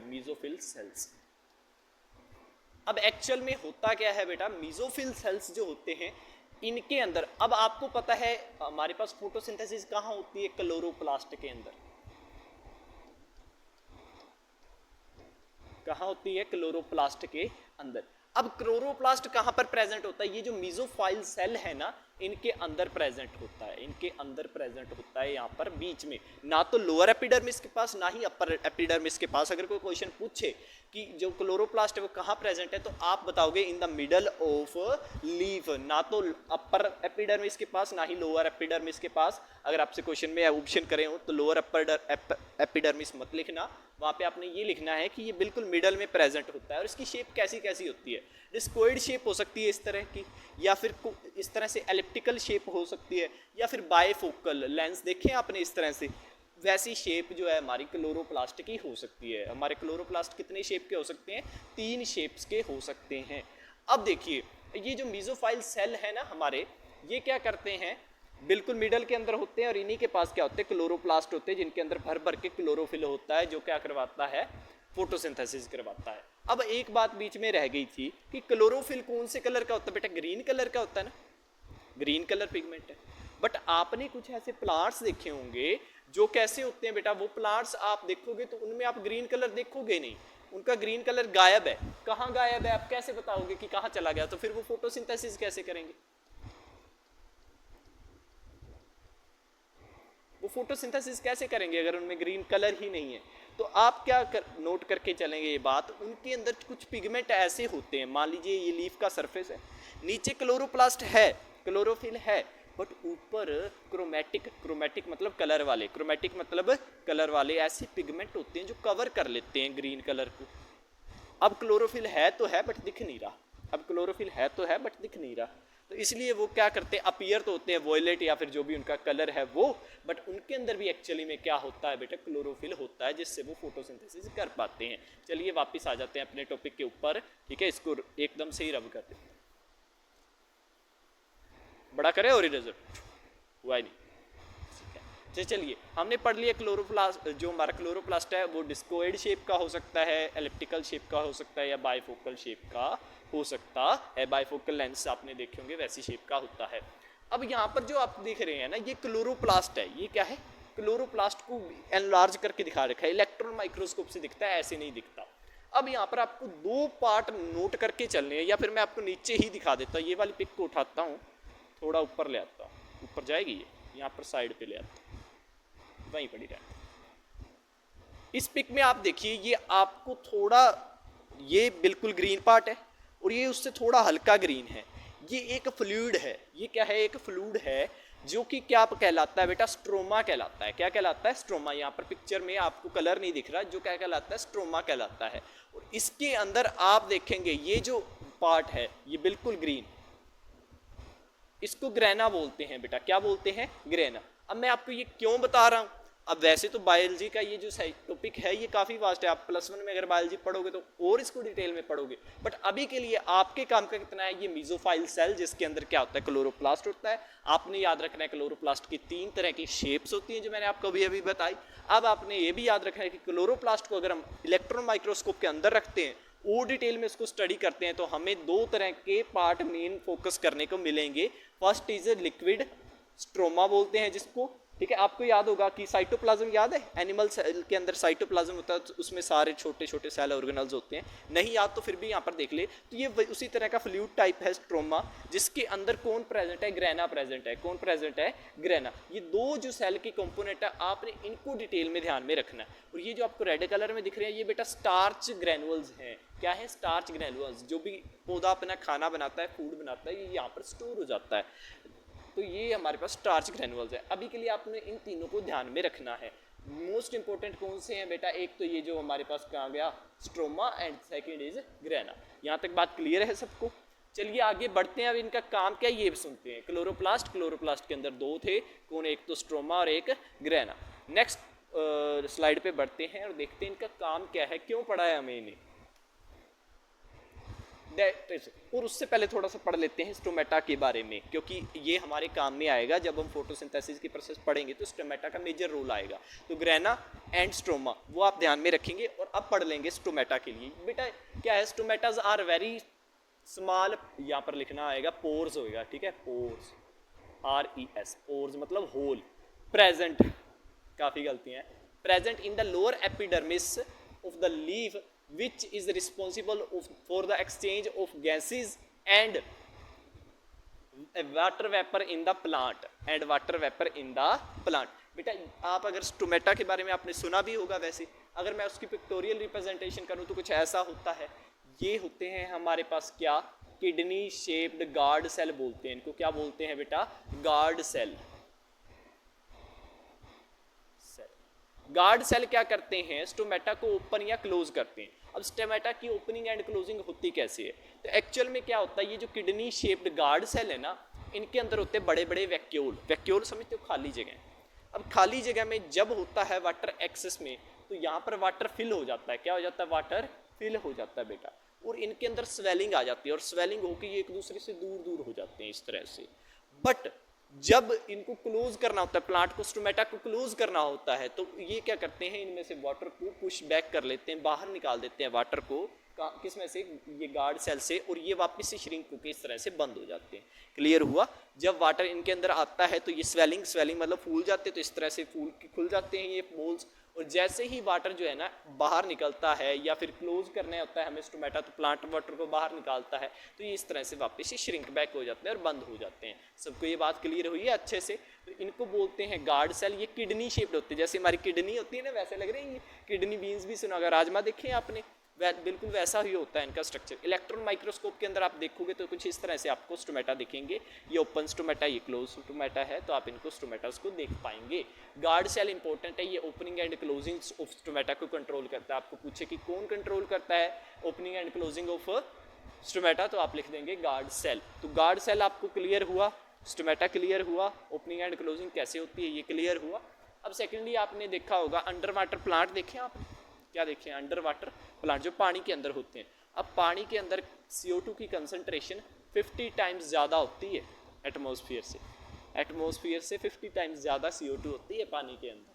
मीजोफिल सेल्स। अब एक्चुअल में होता क्या है बेटा, मीजोफिल सेल्स जो होते हैं इनके अंदर, अब आपको पता है हमारे पास फोटोसिंथेसिस कहाँ होती है, क्लोरोप्लास्ट के अंदर। कहाँ होती है, क्लोरोप्लास्ट के अंदर। अब क्लोरोप्लास्ट कहाँ पर प्रेजेंट होता है, ये जो मीजोफाइल सेल है ना इनके अंदर प्रेजेंट होता है, इनके अंदर प्रेजेंट होता है यहाँ पर बीच में, ना तो लोअर एपिडर्मिस के पास ना ही अपर एपिडर्मिस के पास। अगर कोई क्वेश्चन पूछे कि जो क्लोरोप्लास्ट है वो कहाँ प्रेजेंट है तो आप बताओगे in the middle of leaf, ना तो अपर एपिडर्मिस के पास ना ही लोअर एपिडर्मिस के पास। अगर आपसे क्वेश्चन में ऑप्शन करें हो तो लोअर एपिडर्मिस मत लिखना, वहाँ पे आपने ये लिखना है कि ये बिल्कुल मिडल में प्रेजेंट होता है। और इसकी शेप कैसी कैसी होती है, डिस्कोइड शेप हो सकती है इस तरह की, या फिर इस तरह से एलिप्टिकल शेप हो सकती है, या फिर बायफोकल लेंस देखें आपने इस तरह से, वैसी शेप जो है हमारी क्लोरोप्लास्ट की हो सकती है। हमारे क्लोरोप्लास्ट कितने शेप के हो सकते हैं, 3 शेप्स के हो सकते हैं। अब देखिए ये जो मीजोफाइल सेल है ना हमारे, ये क्या करते हैं, बिल्कुल मिडल के अंदर होते हैं और इन्हीं के पास क्या होते हैं, क्लोरोप्लास्ट होते हैं जिनके अंदर भर भर के क्लोरोफिल होता है जो क्या करवाता है, फोटोसिंथेसिस करवाता है। अब एक बात बीच में रह गई थी कि क्लोरोफिल कौन से कलर का होता है बेटा, ग्रीन कलर का होता है ना, ग्रीन कलर पिगमेंट है। बट आपने कुछ ऐसे प्लांट्स देखे होंगे जो कैसे होते हैं बेटा, वो प्लांट्स आप देखोगे तो उनमें आप ग्रीन कलर देखोगे नहीं, उनका ग्रीन कलर गायब है। कहाँ गायब है, आप कैसे बताओगे कि कहाँ चला गया, तो फिर वो फोटोसिंथेसिस कैसे करेंगे, वो फोटोसिंथेसिस कैसे करेंगे अगर उनमें ग्रीन कलर ही नहीं है। तो आप क्या नोट करके चलेंगे ये बात, उनके अंदर कुछ पिगमेंट ऐसे होते हैं, मान लीजिए ये लीफ का सरफेस है, नीचे क्लोरोप्लास्ट है, क्लोरोफिल है, बट ऊपर क्रोमैटिक मतलब कलर वाले, क्रोमैटिक मतलब कलर वाले ऐसे पिगमेंट होते हैं जो कवर कर लेते हैं ग्रीन कलर को। अब क्लोरोफिल है तो है बट दिख नहीं रहा, अब क्लोरोफिल है तो है बट दिख नहीं रहा। तो इसलिए वो क्या करते हैं, अपीयर तो होते हैं वॉयलेट या फिर जो भी उनका कलर है वो, बट उनके अंदर भी एक्चुअली में क्या होता है बेटा, क्लोरोफिल होता है, जिससे वो फोटोसिंथेसिस कर पाते हैं। चलिए वापस आ जाते हैं अपने टॉपिक के ऊपर, ठीक है, इसको एकदम से ही रब कर देते हैं, बड़ा करे और रिजल्ट हुआ ही नहीं। तो चलिए हमने पढ़ लिया क्लोरोप्लास्ट, जो हमारा क्लोरोप्लास्ट है वो डिस्कोइड शेप का हो सकता है, एलिप्टिकल शेप का हो सकता है, या बाइफोकल शेप का हो सकता है। बाइफोकल लेंस आपने देखे होंगे वैसी शेप का होता है। अब यहाँ पर जो आप देख रहे हैं ना, ये क्लोरोप्लास्ट है। ये क्या है, क्लोरोप्लास्ट को एनलार्ज करके दिखा रखा है, इलेक्ट्रॉन माइक्रोस्कोप से दिखता है, ऐसे नहीं दिखता। अब यहाँ पर आपको दो पार्ट नोट करके चलने हैं, या फिर मैं आपको नीचे ही दिखा देता हूँ। ये वाली पिक को उठाता हूँ, थोड़ा ऊपर ले आता हूँ, ऊपर जाएगी ये, यहाँ पर साइड पे ले आता हूँ, वहीं पड़ी रहे। इस पिक में आप देखिए, ये आपको थोड़ा, ये बिल्कुल ग्रीन पार्ट है और ये उससे थोड़ा हल्का ग्रीन है। ये एक फ्लूइड है। ये क्या है, एक फ्लूइड है जो कि क्या कहलाता है बेटा, स्ट्रोमा कहलाता है। क्या कहलाता है, स्ट्रोमा। यहाँ पर पिक्चर में आपको कलर नहीं दिख रहा, जो क्या कहलाता है, स्ट्रोमा कहलाता है। और इसके अंदर आप देखेंगे ये जो पार्ट है ये बिल्कुल ग्रीन, इसको ग्रेना बोलते हैं बेटा। क्या बोलते हैं, ग्रेना। अब मैं आपको ये क्यों बता रहा हूँ, अब वैसे तो बायोलॉजी का ये जो टॉपिक है ये काफ़ी वास्ट है। आप +1 में अगर बायोलॉजी पढ़ोगे तो और इसको डिटेल में पढ़ोगे, बट अभी के लिए आपके काम का कितना है, ये मीजोफाइल सेल जिसके अंदर क्या होता है, क्लोरोप्लास्ट होता है। आपने याद रखना है क्लोरोप्लास्ट की 3 तरह की शेप्स होती हैं जो मैंने आपको अभी बताई। अब आपने ये भी याद रखना है कि क्लोरोप्लास्ट को अगर हम इलेक्ट्रॉन माइक्रोस्कोप के अंदर रखते हैं और डिटेल में इसको स्टडी करते हैं तो हमें 2 तरह के पार्ट मेन फोकस करने को मिलेंगे। फर्स्ट इज लिक्विड स्ट्रोमा बोलते हैं जिसको, ठीक है। आपको याद होगा कि साइटोप्लाज्म याद है, एनिमल सेल के अंदर साइटोप्लाज्म होता है, तो उसमें सारे छोटे छोटे सेल ऑर्गेनल्स होते हैं। नहीं याद तो फिर भी यहाँ पर देख ले। तो ये उसी तरह का फ्लूइड टाइप है स्ट्रोमा, जिसके अंदर कौन प्रेजेंट है, ग्रेना प्रेजेंट है। कौन प्रेजेंट है, ग्रेना। ये 2 जो सेल की कंपोनेंट है आपने इनको डिटेल में ध्यान में रखना है। और ये जो आपको रेड कलर में दिख रहे हैं ये बेटा स्टार्च ग्रैनुअल्स हैं। क्या है, स्टार्च ग्रैनुअल्स। जो भी पौधा अपना खाना बनाता है, फूड बनाता है, ये यहाँ पर स्टोर हो जाता है। तो ये हमारे पास स्टार्च ग्रैनुअल्स है। अभी के लिए आपने इन तीनों को ध्यान में रखना है। मोस्ट इंपॉर्टेंट कौन से हैं बेटा, एक तो ये जो हमारे पास कहाँ गया, stroma, and second is grana. यहाँ तक बात क्लियर है सबको। चलिए आगे बढ़ते हैं। अब इनका काम क्या है ये सुनते हैं। क्लोरोप्लास्ट, क्लोरोप्लास्ट के अंदर 2 थे, कौन, एक तो स्ट्रोमा और एक ग्रेना। नेक्स्ट स्लाइड पे बढ़ते हैं और देखते हैं इनका काम क्या है, क्यों पढ़ा है हमें इन्हें। और उससे पहले थोड़ा सा पढ़ लेते हैं स्टोमेटा के बारे में, क्योंकि ये हमारे काम में आएगा जब हम फोटोसिंथेसिस की प्रोसेस पढ़ेंगे तो स्टोमेटा का मेजर रोल आएगा। तो ग्रेना एंड स्ट्रोमा वो आप ध्यान में रखेंगे। और अब पढ़ लेंगे स्टोमेटा के लिए। बेटा क्या है, स्टोमेटाज आर वेरी स्मॉल, यहाँ पर लिखना आएगा पोर्स होएगा, ठीक है, पोर्स, RES, पोर्स मतलब होल। प्रेजेंट, काफ़ी गलतियाँ हैं, present in the lower epidermis of the leaf which is responsible for the exchange of gases and water vapor in the plant and water vapor in the plant। बेटा आप अगर stomata के बारे में आपने सुना भी होगा, वैसे अगर मैं उसकी पिक्टोरियल रिप्रेजेंटेशन करूं तो कुछ ऐसा होता है। ये होते हैं हमारे पास क्या, किडनी शेप्ड गार्ड सेल बोलते हैं इनको। क्या बोलते हैं बेटा, गार्ड सेल। गार्ड सेल क्या करते हैं, स्टोमेटा को ओपन या क्लोज करते हैं। अब स्टोमेटा की ओपनिंग एंड क्लोजिंग होती कैसे है, तो एक्चुअल में क्या होता है, ये जो किडनी शेप्ड गार्ड सेल है ना, इनके अंदर होते हैं बड़े बड़े वैक्यूल। वैक्यूल समझते हो, खाली जगह। अब खाली जगह में जब होता है वाटर एक्सेस में, तो यहाँ पर वाटर फिल हो जाता है। क्या हो जाता है, वाटर फिल हो जाता है बेटा। और इनके अंदर स्वेलिंग आ जाती है, और स्वेलिंग होकर ये एक दूसरे से दूर दूर हो जाते हैं इस तरह से। बट जब इनको क्लोज करना होता है, प्लांट को, स्टोमेटा को क्लोज करना होता है, तो ये क्या करते हैं, इनमें से वाटर को पुश बैक कर लेते हैं, बाहर निकाल देते हैं वाटर को। किस में से, ये गार्ड सेल से। और ये वापस से श्रिंक होकर इस तरह से बंद हो जाते हैं। क्लियर हुआ। जब वाटर इनके अंदर आता है तो ये स्वेलिंग मतलब फूल जाते हैं, तो इस तरह से फूल खुल जाते हैं ये बोल्स। और जैसे ही वाटर जो है ना बाहर निकलता है, या फिर क्लोज करना होता है हमें स्टोमेटा, तो प्लांट वाटर को बाहर निकालता है, तो ये इस तरह से वापस से श्रिंक बैक हो जाते हैं और बंद हो जाते हैं। सबको ये बात क्लियर हुई है अच्छे से। तो इनको बोलते हैं गार्ड सेल। ये किडनी शेप्ड होते हैं, जैसे हमारी किडनी होती है ना, वैसे लग रही है। किडनी बीन्स भी सुना होगा, राजमा देखे आपने, बिल्कुल वैसा ही होता है इनका स्ट्रक्चर। इलेक्ट्रॉन माइक्रोस्कोप के अंदर आप देखोगे तो कुछ इस तरह से आपको स्टोमेटा दिखेंगे। ये ओपन स्टोमेटा, ये क्लोज स्टोमेटा है, तो आप इनको स्टोमेटास को देख पाएंगे। गार्ड सेल इंपॉर्टेंट है, ये opening and closing of stomata को कंट्रोल करता है। आपको पूछे कि कौन कंट्रोल करता है opening and closing of stomata तो आप लिख देंगे गार्ड सेल। तो गार्ड सेल आपको क्लियर हुआ, स्टोमेटा क्लियर हुआ, ओपनिंग एंड क्लोजिंग कैसे होती है ये क्लियर हुआ। अब सेकेंडली आपने देखा होगा अंडर वाटर प्लांट, देखें आप क्या देखें, अंडर वाटर प्लांट जो पानी के अंदर होते हैं। अब पानी के अंदर CO2 की कंसंट्रेशन 50 टाइम्स ज़्यादा होती है एटमॉस्फेयर से, एटमॉस्फेयर से 50 टाइम्स ज़्यादा CO2 होती है पानी के अंदर,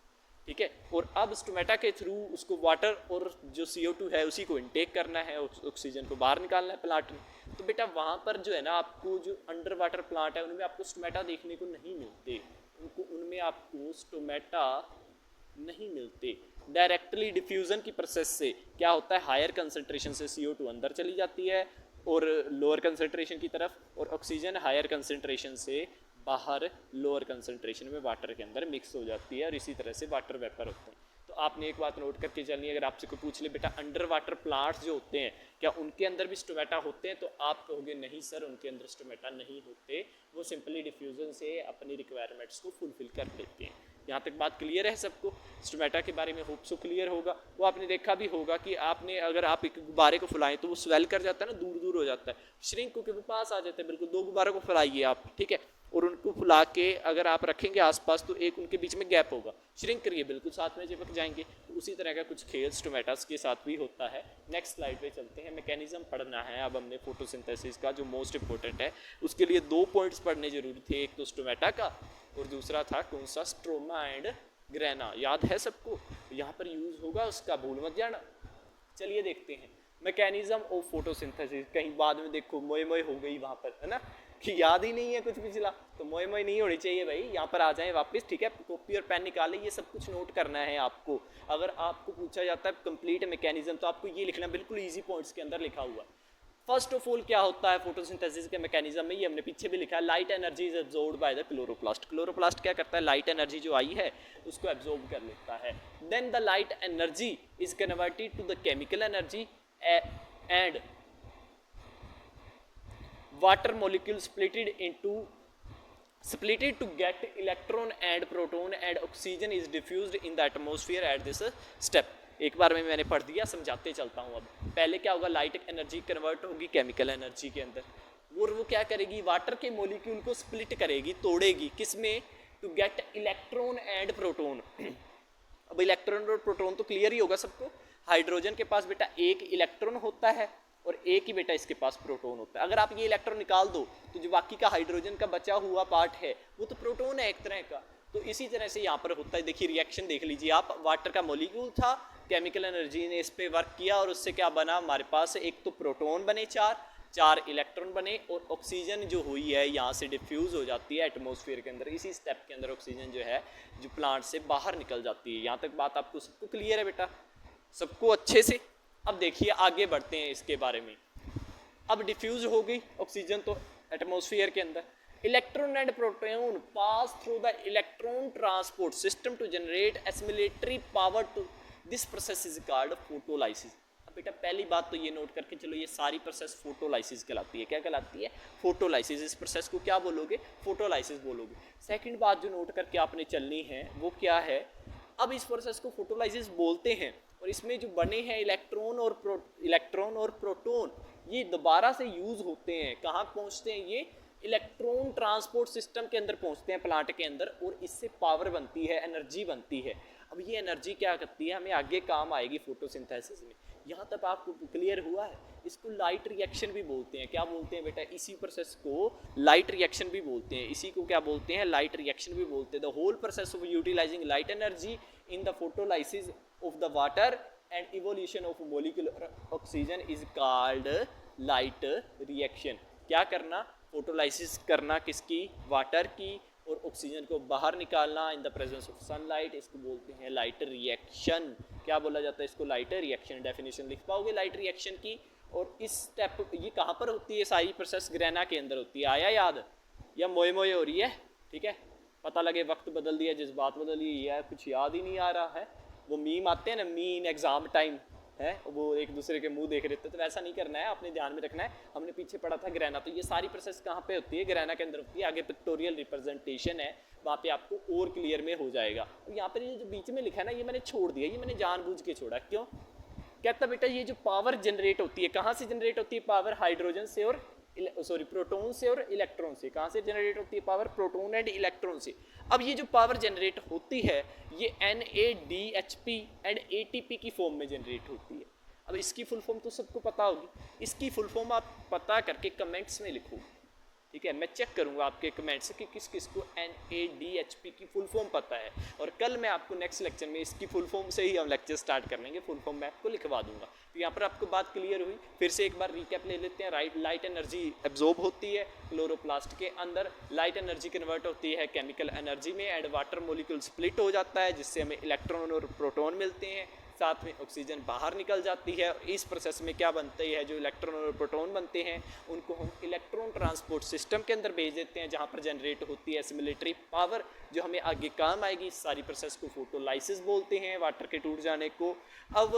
ठीक है। और अब स्टोमेटा के थ्रू उसको वाटर और जो CO2 है उसी को इनटेक करना है, ऑक्सीजन को बाहर निकालना है प्लांट में। तो बेटा वहाँ पर जो है ना आपको जो अंडर वाटर प्लांट है उनमें आपको स्टोमेटा देखने को नहीं मिलते, उनमें आपको स्टोमेटा नहीं मिलते। डायरेक्टली डिफ्यूज़न की प्रोसेस से क्या होता है, हायर कंसंट्रेशन से CO2 अंदर चली जाती है और लोअर कंसंट्रेशन की तरफ, और ऑक्सीजन हायर कंसंट्रेशन से बाहर लोअर कंसंट्रेशन में वाटर के अंदर मिक्स हो जाती है और इसी तरह से वाटर वेपर होते हैं। तो आपने एक बात नोट करके चलनी है, अगर आपसे कोई पूछ ले बेटा अंडर वाटर प्लांट्स जो होते हैं क्या उनके अंदर भी स्टोमेटा होते हैं, तो आप कहोगे नहीं सर उनके अंदर स्टोमेटा नहीं होते, वो सिंपली डिफ्यूज़न से अपनी रिक्वायरमेंट्स को फुलफिल कर लेते हैं। यहाँ तक बात क्लियर है सबको, स्टोमेटा के बारे में होप सो क्लियर होगा। वो आपने देखा भी होगा कि आपने अगर आप एक गुब्बारे को फुलाएं तो वो स्वेल कर जाता है ना, दूर दूर हो जाता है, श्रिंक होकर पास आ जाते हैं, बिल्कुल। दो गुब्बारों को फुलाइए आप, ठीक है, और उनको फुला के अगर आप रखेंगे आसपास तो एक उनके बीच में गैप होगा, श्रिंक करिए बिल्कुल साथ में चिपक जाएंगे। तो उसी तरह का कुछ खेल स्टोमेटास के साथ भी होता है। नेक्स्ट स्लाइड पे चलते हैं, मैकेनिज्म पढ़ना है अब हमने फोटोसिंथेसिस का जो मोस्ट इंपॉर्टेंट है। उसके लिए 2 पॉइंट्स पढ़ने जरूरी थे, एक तो स्टोमेटा का और दूसरा था कौन सा, स्ट्रोमा एंड ग्रेना। याद है सबको, यहाँ पर यूज होगा उसका, भूल मत जाना। चलिए देखते हैं मैकेनिज्म ऑफ फोटोसिंथेसिस। कहीं बाद में देखो मोए मोए हो गई वहाँ पर, है ना, कि याद ही नहीं है कुछ पिछला, तो मोए मोए नहीं होनी चाहिए भाई। यहाँ पर आ जाएं वापस, ठीक है, कॉपी और पेन निकालें, ये सब कुछ नोट करना है आपको। अगर आपको पूछा जाता है कंप्लीट मैकेनिज्म तो आपको ये लिखना, बिल्कुल ईजी पॉइंट्स के अंदर लिखा हुआ। फर्स्ट ऑफ ऑल क्या होता है फोटोसिंथेसिस के मैकेनिज्म में, ये हमने पीछे भी लिखा है, light energy is absorbed by the chloroplast. Chloroplast क्या करता है, लाइट एनर्जी जो आई है उसको एब्जॉर्ब कर लेता है। Then the light energy is converted to the chemical energy and water molecule splitted to get electron and proton and oxygen is diffused in the atmosphere at this step। एक बार में मैंने पढ़ दिया, समझाते चलता हूँ। अब पहले क्या होगा, लाइट एनर्जी कन्वर्ट होगी केमिकल एनर्जी के अंदर, और वो क्या करेगी, वाटर के मोलिक्यूल को स्प्लिट करेगी, तोड़ेगी, किसमें, to get electron and proton. अब इलेक्ट्रॉन और प्रोटोन तो क्लियर ही होगा सबको, हाइड्रोजन के पास बेटा एक इलेक्ट्रॉन होता है और एक ही बेटा इसके पास प्रोटोन होता है। अगर आप ये इलेक्ट्रॉन निकाल दो तो जो बाकी का हाइड्रोजन का बचा हुआ पार्ट है वो तो प्रोटोन है एक तरह का। तो इसी तरह से यहाँ पर होता है, देखिए रिएक्शन देख लीजिए आप, वाटर का मॉलिक्यूल था, केमिकल एनर्जी ने इस पे वर्क किया और उससे क्या बना हमारे पास, एक तो प्रोटोन बने चार इलेक्ट्रॉन बने, और ऑक्सीजन जो हुई है यहाँ से डिफ्यूज़ हो जाती है एटमॉस्फेयर के अंदर। इसी स्टेप के अंदर ऑक्सीजन जो है जो प्लांट से बाहर निकल जाती है। यहाँ तक बात आपको सबको क्लियर है बेटा, सबको अच्छे से। अब देखिए आगे बढ़ते हैं इसके बारे में। अब डिफ्यूज हो गई ऑक्सीजन तो एटमॉस्फेयर के अंदर, electron and proton pass through the electron transport system to generate assimilatory power to this process is called photolysis. अब बेटा पहली बात तो ये नोट करके चलो, ये सारी प्रोसेस फोटोलाइसिस कहलाती है। क्या कहलाती है, फोटोलाइसिस। इस प्रोसेस को क्या बोलोगे, फोटोलाइसिस बोलोगे। सेकंड बात जो नोट करके आपने चलनी है वो क्या है, अब इस प्रोसेस को फोटोलाइसिस बोलते हैं और इसमें जो बने हैं इलेक्ट्रॉन और प्रोटॉन ये दोबारा से यूज होते हैं। कहाँ पहुँचते हैं, ये इलेक्ट्रॉन ट्रांसपोर्ट सिस्टम के अंदर पहुँचते हैं प्लांट के अंदर, और इससे पावर बनती है, एनर्जी बनती है। अब ये एनर्जी क्या करती है, हमें आगे काम आएगी फोटोसिंथेसिस में। यहाँ तक आपको क्लियर हुआ है। इसको लाइट रिएक्शन भी बोलते हैं। क्या बोलते हैं बेटा, इसी प्रोसेस को लाइट रिएक्शन भी बोलते हैं। इसी को क्या बोलते हैं, लाइट रिएक्शन भी बोलते हैं। The whole process of utilising light energy in the photolysis of the water and evolution of molecular oxygen is called light reaction. क्या करना, फोटोलाइसिस करना किसकी, वाटर की, और ऑक्सीजन को बाहर निकालना in the presence of sunlight, इसको बोलते हैं लाइट रिएक्शन। क्या बोला जाता है इसको, लाइट रिएक्शन। डेफिनेशन लिख पाओगे लाइट रिएक्शन की। और इस स्टेप ये कहाँ पर होती है, सारी प्रोसेस ग्रेना के अंदर होती है। आया याद, या मोए मोए हो रही है, ठीक है, पता लगे वक्त बदल दिया, जज्बात बदल दिए, या कुछ याद ही नहीं आ रहा है। वो मीम आते हैं ना, मीन एग्जाम टाइम है, वो एक दूसरे के मुंह देख रहे थे, तो वैसा नहीं करना है, आपने ध्यान में रखना है। हमने पीछे पढ़ा था ग्रेना, तो ये सारी प्रोसेस कहाँ पे होती है, ग्रेना के अंदर होती है। आगे पिक्टोरियल रिप्रेजेंटेशन है, वहाँ पे आपको और क्लियर में हो जाएगा। और यहाँ पर ये जो बीच में लिखा है ना, ये मैंने छोड़ दिया, ये मैंने जानबूझ के छोड़ा। क्यों, कहता बेटा ये जो पावर जनरेट होती है, कहाँ से जनरेट होती है पावर? हाइड्रोजन से और प्रोटॉन से और इलेक्ट्रॉन से। कहाँ से जनरेट होती है पावर? प्रोटॉन एंड इलेक्ट्रॉन से। अब ये जो पावर जनरेट होती है ये NADHP एंड ATP की फॉर्म में जनरेट होती है। अब इसकी फुल फॉर्म तो सबको पता होगी, इसकी फुल फॉर्म आप पता करके कमेंट्स में लिखो, ठीक है? मैं चेक करूंगा आपके कमेंट्स कि किस किस को NADHP की फुल फॉर्म पता है, और कल मैं आपको नेक्स्ट लेक्चर में इसकी फुल फॉर्म से ही हम लेक्चर स्टार्ट कर लेंगे, फुल फॉर्म मैं आपको लिखवा दूंगा। तो यहाँ पर आपको बात क्लियर हुई। फिर से एक बार रिकैप ले लेते हैं। लाइट एनर्जी एब्जॉर्ब होती है क्लोरोप्लास्ट के अंदर, लाइट एनर्जी कन्वर्ट होती है केमिकल एनर्जी में, एंड वाटर मोलिक्यूल स्प्लिट हो जाता है जिससे हमें इलेक्ट्रॉन और प्रोटॉन मिलते हैं, साथ में ऑक्सीजन बाहर निकल जाती है। और इस प्रोसेस में क्या बनता है, जो इलेक्ट्रॉन और प्रोटॉन बनते हैं उनको हम इलेक्ट्रॉन ट्रांसपोर्ट सिस्टम के अंदर भेज देते हैं, जहाँ पर जनरेट होती है एसिमिलेटरी पावर जो हमें आगे काम आएगी। इस सारी प्रोसेस को फोटोलाइसिस बोलते हैं, वाटर के टूट जाने को। अब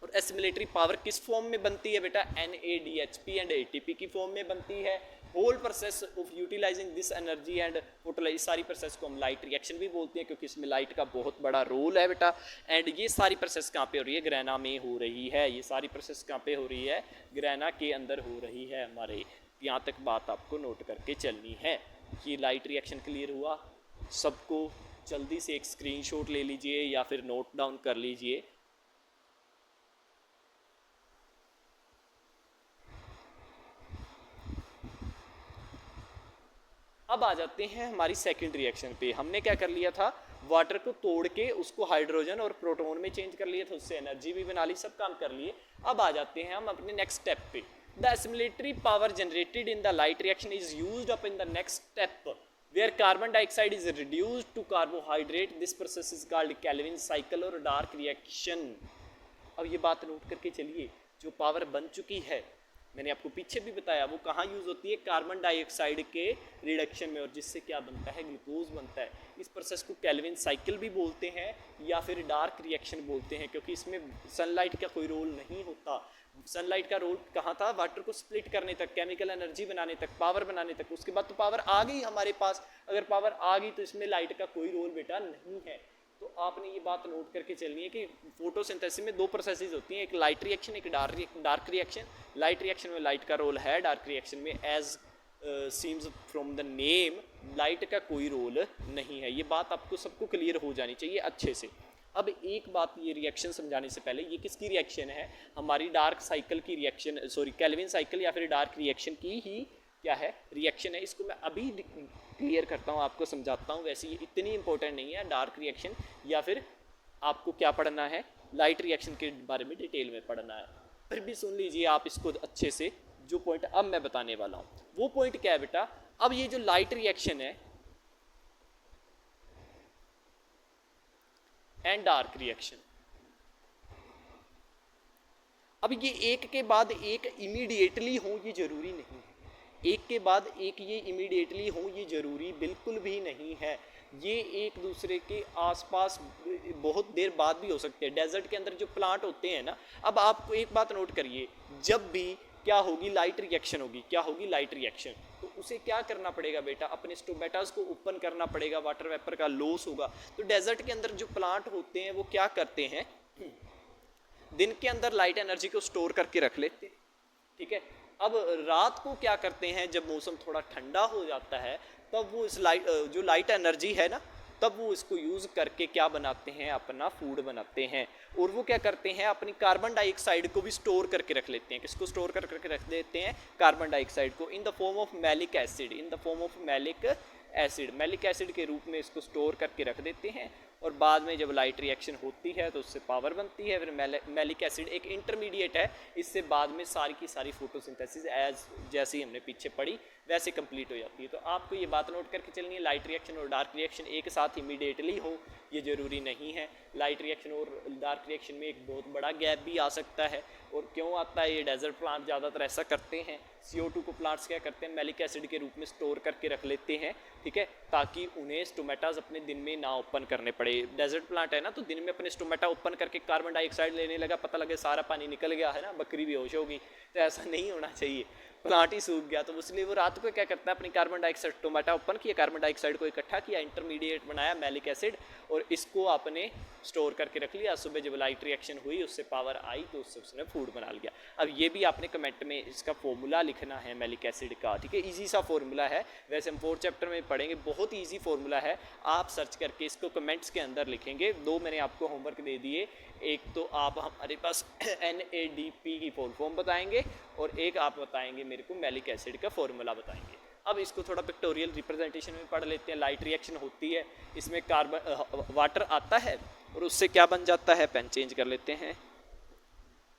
और एसिमिलेटरी पावर किस फॉर्म में बनती है बेटा? NADHP एंड ATP की फॉर्म में बनती है। Whole process of utilising this energy and photolyse, सारी प्रोसेस को हम लाइट रिएक्शन भी बोलते हैं क्योंकि इसमें लाइट का बहुत बड़ा रोल है बेटा। एंड ये सारी प्रोसेस कहाँ पे हो रही है? ग्रेना में हो रही है। ये सारी प्रोसेस कहाँ पे हो रही है? ग्रेना के अंदर हो रही है हमारे। यहाँ तक बात आपको नोट करके चलनी है। कि लाइट रिएक्शन क्लियर हुआ सबको? जल्दी से एक स्क्रीनशॉट ले लीजिए या फिर नोट डाउन कर लीजिए। अब आ जाते हैं हमारी सेकंड रिएक्शन पे। हमने क्या कर लिया था? वाटर को तोड़ के उसको हाइड्रोजन और प्रोटॉन में चेंज कर लिया था, उससे एनर्जी भी बना ली, सब काम कर लिए। अब आ जाते हैं हम अपने नेक्स्ट स्टेप पे। The assimilatory power generated in the light reaction is used up in the next step where carbon dioxide is reduced to carbohydrate. This process is called Calvin cycle और dark reaction. अब ये बात note करके चलिए, जो power बन चुकी है मैंने आपको पीछे भी बताया वो कहाँ यूज़ होती है? कार्बन डाइऑक्साइड के रिडक्शन में, और जिससे क्या बनता है? ग्लूकोज बनता है। इस प्रोसेस को कैल्विन साइकिल भी बोलते हैं या फिर डार्क रिएक्शन बोलते हैं, क्योंकि इसमें सनलाइट का कोई रोल नहीं होता। सनलाइट का रोल कहाँ था? वाटर को स्प्लिट करने तक, केमिकल एनर्जी बनाने तक, पावर बनाने तक। उसके बाद तो पावर आ गई हमारे पास, अगर पावर आ गई तो इसमें लाइट का कोई रोल बेटा नहीं है। तो आपने ये बात नोट करके चलनी है कि फोटोसिंथेसिस में दो प्रोसेसेस होती हैं, एक लाइट रिएक्शन, एक डार्क रिएक्शन। लाइट रिएक्शन में लाइट का रोल है, डार्क रिएक्शन में as seems from the name light का कोई रोल नहीं है। ये बात आपको सबको क्लियर हो जानी चाहिए अच्छे से। अब एक बात, ये रिएक्शन समझाने से पहले, ये किसकी रिएक्शन है? हमारी डार्क साइकिल की रिएक्शन, कैल्विन साइकिल या फिर डार्क रिएक्शन की ही क्या है? रिएक्शन है। इसको मैं अभी क्लियर करता हूँ, आपको समझाता हूँ। वैसे ये इतनी इंपॉर्टेंट नहीं है डार्क रिएक्शन, या फिर आपको क्या पढ़ना है? लाइट रिएक्शन के बारे में डिटेल में पढ़ना है। फिर भी सुन लीजिए आप इसको अच्छे से। जो पॉइंट अब मैं बताने वाला हूँ वो पॉइंट क्या है बेटा? अब ये जो लाइट रिएक्शन है एंड डार्क रिएक्शन, अब ये एक के बाद एक इमीडिएटली हो ये जरूरी नहीं है। एक के बाद एक ये इमीडिएटली हो ये ज़रूरी बिल्कुल भी नहीं है। ये एक दूसरे के आसपास बहुत देर बाद भी हो सकते हैं। डेजर्ट के अंदर जो प्लांट होते हैं ना, अब आपको एक बात नोट करिए, जब भी क्या होगी? लाइट रिएक्शन होगी। क्या होगी? Light reaction. तो उसे क्या करना पड़ेगा बेटा? अपने स्टोमेटास को ओपन करना पड़ेगा, वाटर वेपर का लॉस होगा। तो डेजर्ट के अंदर जो प्लांट होते हैं वो क्या करते हैं? दिन के अंदर लाइट एनर्जी को स्टोर करके रख लेते हैं, ठीक है। अब रात को क्या करते हैं? जब मौसम थोड़ा ठंडा हो जाता है तब वो इस जो लाइट एनर्जी है ना, तब वो इसको यूज़ करके क्या बनाते हैं? अपना फूड बनाते हैं। और वो क्या करते हैं? अपनी कार्बन डाइऑक्साइड को भी स्टोर करके रख लेते हैं। किसको स्टोर करके रख देते हैं? कार्बन डाइऑक्साइड को, in the form of malic acid. In the form of malic acid, malic acid के रूप में इसको स्टोर करके रख देते हैं। और बाद में जब लाइट रिएक्शन होती है तो उससे पावर बनती है। फिर मैलिक एसिड एक इंटरमीडिएट है, इससे बाद में सारी की सारी फोटोसिंथेसिस जैसी हमने पीछे पढ़ी वैसे कंप्लीट हो जाती है। तो आपको ये बात नोट करके चलनी है, लाइट रिएक्शन और डार्क रिएक्शन एक साथ इमीडिएटली हो ये ज़रूरी नहीं है। लाइट रिएक्शन और डार्क रिएक्शन में एक बहुत बड़ा गैप भी आ सकता है। और क्यों आता है? ये डेजर्ट प्लांट ज़्यादातर ऐसा करते हैं। CO2 को प्लांट्स क्या करते हैं? मैलिक एसिड के रूप में स्टोर करके रख लेते हैं, ठीक है, ताकि उन्हें स्टोमेटाज अपने दिन में ना ओपन करने पड़े। डेजर्ट प्लांट है ना, तो दिन में अपने स्टोमेटा ओपन करके कार्बन डाइऑक्साइड लेने लगा, पता लगे सारा पानी निकल गया है ना, बकरी बेहोश होगी। तो ऐसा नहीं होना चाहिए। प्लांट ही सूख गया, तो इसलिए वो रात को क्या करता है, अपनी कार्बन डाइऑक्साइड टोमेटा ओपन किया, कार्बन डाइऑक्साइड को इकट्ठा किया, इंटरमीडिएट बनाया मैलिक एसिड, और इसको आपने स्टोर करके रख लिया। सुबह जब लाइट रिएक्शन हुई, उससे पावर आई, तो उससे उसने फूड बना लिया। अब ये भी आपने कमेंट में इसका फॉर्मूला लिखना है मैलिक एसिड का, ठीक है। इजी सा फॉर्मूला है, वैसे हम 4th चैप्टर में पढ़ेंगे, बहुत ही ईजी फॉर्मूला है। आप सर्च करके इसको कमेंट्स के अंदर लिखेंगे। 2 मैंने आपको होमवर्क दे दिए, एक तो आप हमारे पास NADP की फुल फॉर्म बताएंगे, और एक आप बताएंगे मेरे को मैलिक एसिड का फॉर्मूला बताएंगे। अब इसको थोड़ा पिक्टोरियल रिप्रेजेंटेशन में पढ़ लेते हैं। लाइट रिएक्शन होती है, इसमें कार्बन वाटर आता है, और उससे क्या बन जाता है, पेन चेंज कर लेते हैं,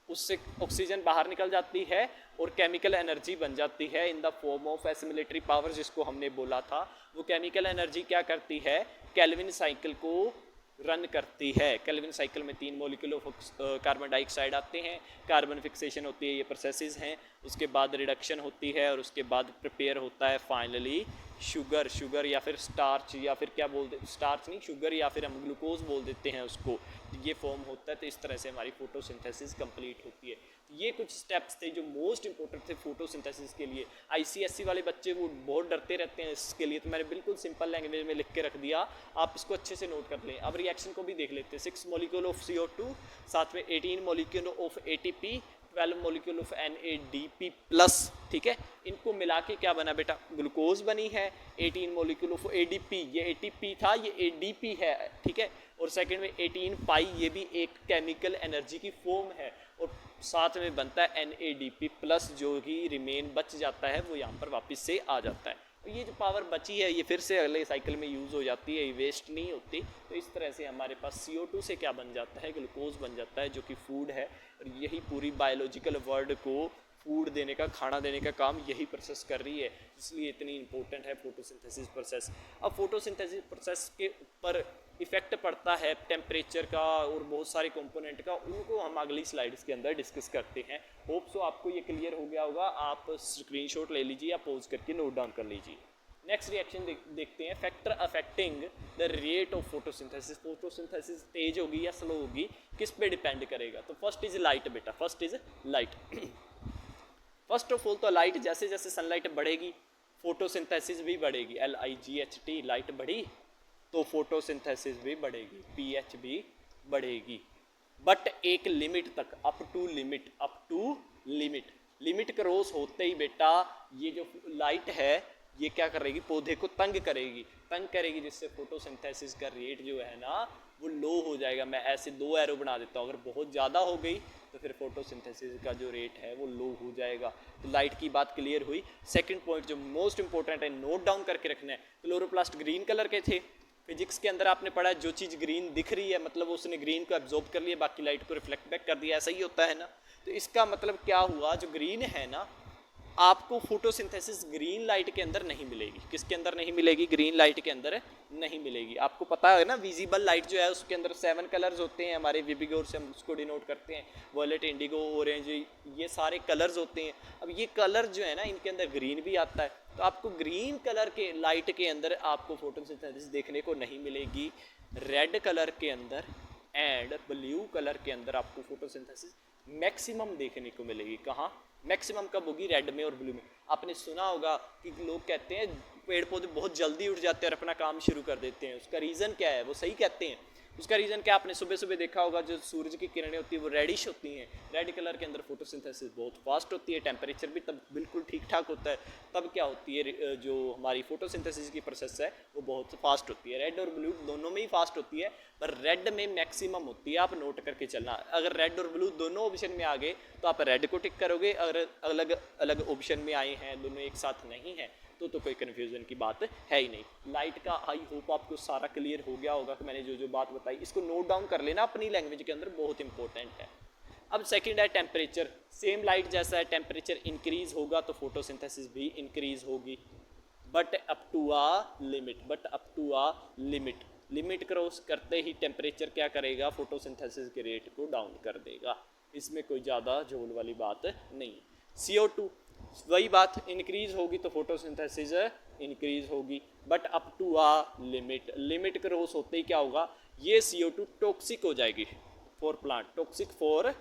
उससे ऑक्सीजन बाहर निकल जाती है और केमिकल एनर्जी बन जाती है in the form of assimilatory power, जिसको हमने बोला था। वो केमिकल एनर्जी क्या करती है, केल्विन साइकिल को रन करती है। केल्विन साइकिल में 3 मॉलिक्यूल ऑफ कार्बन डाइऑक्साइड आते हैं, कार्बन फिक्सेशन होती है, ये प्रोसेसेस हैं, उसके बाद रिडक्शन होती है, और उसके बाद प्रिपेयर होता है फाइनली शुगर या फिर स्टार्च, या फिर क्या बोलते, स्टार्च नहीं, शुगर, या फिर हम ग्लूकोज बोल देते हैं उसको, ये फॉर्म होता है। तो इस तरह से हमारी फोटोसिंथेसिस कंप्लीट होती है। ये कुछ स्टेप्स थे जो मोस्ट इंपॉर्टेंट थे फोटोसिंथेसिस के लिए। ICSE वाले बच्चे वो बहुत डरते रहते हैं इसके लिए, तो मैंने बिल्कुल सिंपल लैंग्वेज में लिख के रख दिया, आप इसको अच्छे से नोट कर लें। अब रिएक्शन को भी देख लेते हैं। 6 मॉलिक्यूल ऑफ CO2, साथ में 18 molecule of ATP, 12 molecule of NADP plus, ठीक है। इनको मिला के क्या बना बेटा, ग्लूकोज बनी है। 18 मॉलिक्यूल ऑफ ADP, ये ATP था, ये ADP है, ठीक है। और सेकंड में 18 पाई, ये भी एक केमिकल एनर्जी की फॉर्म है, और साथ में बनता है NADP प्लस, जो कि रिमेन बच जाता है, वो यहाँ पर वापस से आ जाता है। ये जो पावर बची है, ये फिर से अगले साइकिल में यूज़ हो जाती है, ये वेस्ट नहीं होती। तो इस तरह से हमारे पास CO2 से क्या बन जाता है, ग्लूकोज बन जाता है, जो कि फूड है। और यही पूरी बायोलॉजिकल वर्ल्ड को फूड देने का, खाना देने का काम यही प्रोसेस कर रही है, इसलिए इतनी इंपॉर्टेंट है फोटोसिंथेसिस प्रोसेस। अब फोटोसिंथेसिस प्रोसेस के ऊपर इफेक्ट पड़ता है टेम्परेचर का और बहुत सारे कंपोनेंट का, उनको हम अगली स्लाइड्स के अंदर डिस्कस करते हैं। होप सो आपको ये क्लियर हो गया होगा। आप स्क्रीनशॉट ले लीजिए या पॉज करके नोट डाउन कर लीजिए। नेक्स्ट रिएक्शन देखते हैं, factor affecting the rate of photosynthesis. Photosynthesis तेज होगी या स्लो होगी, किस पे डिपेंड करेगा। तो फर्स्ट इज लाइट बेटा, first is light. First of all तो लाइट, जैसे जैसे सनलाइट बढ़ेगी फोटोसिंथेसिस भी बढ़ेगी। LIGHT, लाइट बढ़ी तो फोटोसिंथेसिस भी बढ़ेगी, pH भी बढ़ेगी, बट एक लिमिट तक, up to limit. Limit cross होते ही बेटा ये जो लाइट है ये क्या करेगी, पौधे को तंग करेगी, जिससे फोटोसिंथेसिस का रेट जो है ना वो लो हो जाएगा। मैं ऐसे 2 एरो बना देता हूँ, अगर बहुत ज़्यादा हो गई तो फिर फोटोसिंथेसिस का जो रेट है वो लो हो जाएगा। तो लाइट की बात क्लियर हुई। सेकंड पॉइंट जो मोस्ट इंपॉर्टेंट है, नोट डाउन करके रखना है, क्लोरोप्लास्ट ग्रीन कलर के थे। फिजिक्स के अंदर आपने पढ़ा है, जो चीज़ ग्रीन दिख रही है मतलब उसने ग्रीन को एब्जॉर्ब कर लिया, बाकी लाइट को रिफ्लेक्ट बैक कर दिया, ऐसा ही होता है ना। तो इसका मतलब क्या हुआ, जो ग्रीन है ना, आपको फोटोसिंथेसिस ग्रीन लाइट के अंदर नहीं मिलेगी। किसके अंदर नहीं मिलेगी, ग्रीन लाइट के अंदर नहीं मिलेगी। आपको पता है ना, विजिबल लाइट जो है उसके अंदर 7 कलर्स होते हैं, हमारे विबिगोर से हम उसको डिनोट करते हैं, वॉयलेट, इंडिगो, ऑरेंज, ये सारे कलर्स होते हैं। अब ये कलर जो है ना, इनके अंदर ग्रीन भी आता है, तो आपको ग्रीन कलर के लाइट के अंदर आपको फोटोसिंथेसिस देखने को नहीं मिलेगी। रेड कलर के अंदर एंड ब्लू कलर के अंदर आपको फोटोसिंथेसिस मैक्सिमम देखने को मिलेगी। कहाँ मैक्सिमम कब होगी, रेड में और ब्लू में। आपने सुना होगा कि लोग कहते हैं पेड़ पौधे बहुत जल्दी उठ जाते हैं और अपना काम शुरू कर देते हैं, उसका रीज़न क्या है, वो सही कहते हैं। उसका रीज़न क्या, आपने सुबह सुबह देखा होगा जो सूरज की किरणें होती है वो रेडिश होती हैं, रेड कलर के अंदर फोटोसिंथेसिस बहुत फास्ट होती है, टेम्परेचर भी तब बिल्कुल ठीक ठाक होता है, तब क्या होती है, जो हमारी फोटोसिंथेसिस की प्रोसेस है वो बहुत फास्ट होती है। रेड और ब्लू दोनों में ही फास्ट होती है, पर रेड में मैक्सिमम होती है, आप नोट करके चलना। अगर रेड और ब्लू दोनों ऑप्शन में आ गए तो आप रेड को टिक करोगे, अगर अलग अलग ऑप्शन में आए हैं, दोनों एक साथ नहीं है, तो कोई कन्फ्यूजन की बात है ही नहीं। लाइट का आई होप आपको सारा क्लियर हो गया होगा कि मैंने जो जो बात बताई, इसको नोट डाउन कर लेना अपनी लैंग्वेज के अंदर, बहुत इंपॉर्टेंट है। अब सेकंड है टेम्परेचर। सेम लाइट जैसा है, टेम्परेचर इंक्रीज होगा तो फोटोसिंथेसिस भी इंक्रीज होगी, but up to a limit. Limit cross करते ही टेम्परेचर क्या करेगा, फोटोसिंथेसिस के रेट को डाउन कर देगा। इसमें कोई ज़्यादा झोल वाली बात नहीं। CO2 वही बात, इंक्रीज होगी तो फोटोसिंथेसिस इंक्रीज होगी, but up to a limit. Limit cross होते ही क्या होगा, ये CO2 टॉक्सिक हो जाएगी for plant, toxic for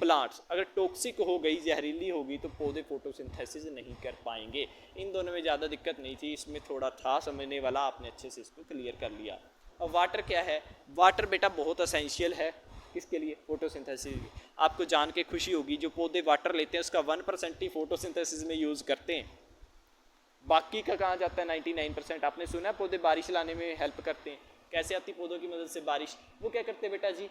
plants. अगर टॉक्सिक हो गई, जहरीली होगी, तो पौधे फोटोसिंथेसिस नहीं कर पाएंगे। इन दोनों में ज़्यादा दिक्कत नहीं थी, इसमें थोड़ा था समझने वाला, आपने अच्छे से इसको क्लियर कर लिया। अब वाटर क्या है? वाटर बेटा बहुत असेंशियल है, किसके लिए? फोटोसिंथेसिस। आपको जान के खुशी होगी जो पौधे वाटर लेते हैं उसका 1% ही फोटोसिंथेसिस में यूज़ करते हैं, बाकी का कहाँ जाता है 99%। आपने सुना है पौधे बारिश लाने में हेल्प करते हैं। कैसे आती पौधों की मदद से बारिश? वो क्या करते हैं बेटा जी,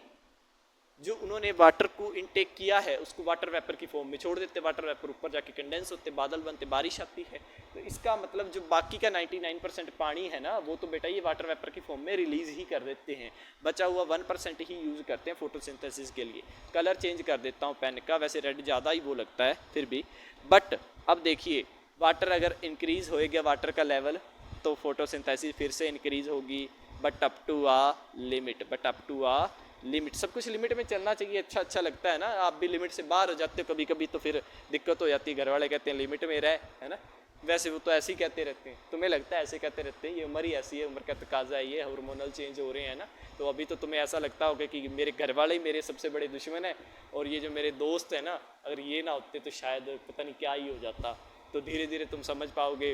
जो उन्होंने वाटर को इनटेक किया है उसको वाटर वेपर की फॉर्म में छोड़ देते, वाटर वेपर ऊपर जाके कंडेंस होते, बादल बनते, बारिश आती है। तो इसका मतलब जो बाकी का 99% पानी है ना, वो तो बेटा ये वाटर वेपर की फॉर्म में रिलीज ही कर देते हैं, बचा हुआ 1% ही यूज़ करते हैं फोटोसिंथेसिस के लिए। कलर चेंज कर देता हूँ पेन का, वैसे रेड ज़्यादा ही वो लगता है फिर भी, बट अब देखिए वाटर अगर इंक्रीज़ होएगा वाटर का लेवल तो फोटोसिंथेसिस फिर से इंक्रीज़ होगी, but up to a limit, but up to a limit. सब कुछ लिमिट में चलना चाहिए, अच्छा अच्छा लगता है ना। आप भी लिमिट से बाहर हो जाते हो कभी कभी तो फिर दिक्कत हो जाती है, घर वाले कहते हैं लिमिट में रह, है ना। वैसे वो तो ऐसे ही कहते रहते हैं, तुम्हें लगता है ऐसे कहते रहते हैं, ये उम्र ही ऐसी है, उम्र का तकाजा है, ये हार्मोनल चेंज हो रहे हैं ना। तो अभी तो तुम्हें ऐसा लगता होगा कि मेरे घर वाले ही मेरे सबसे बड़े दुश्मन है, और ये जो मेरे दोस्त है ना, अगर ये ना होते तो शायद पता नहीं क्या ही हो जाता। तो धीरे धीरे तुम समझ पाओगे।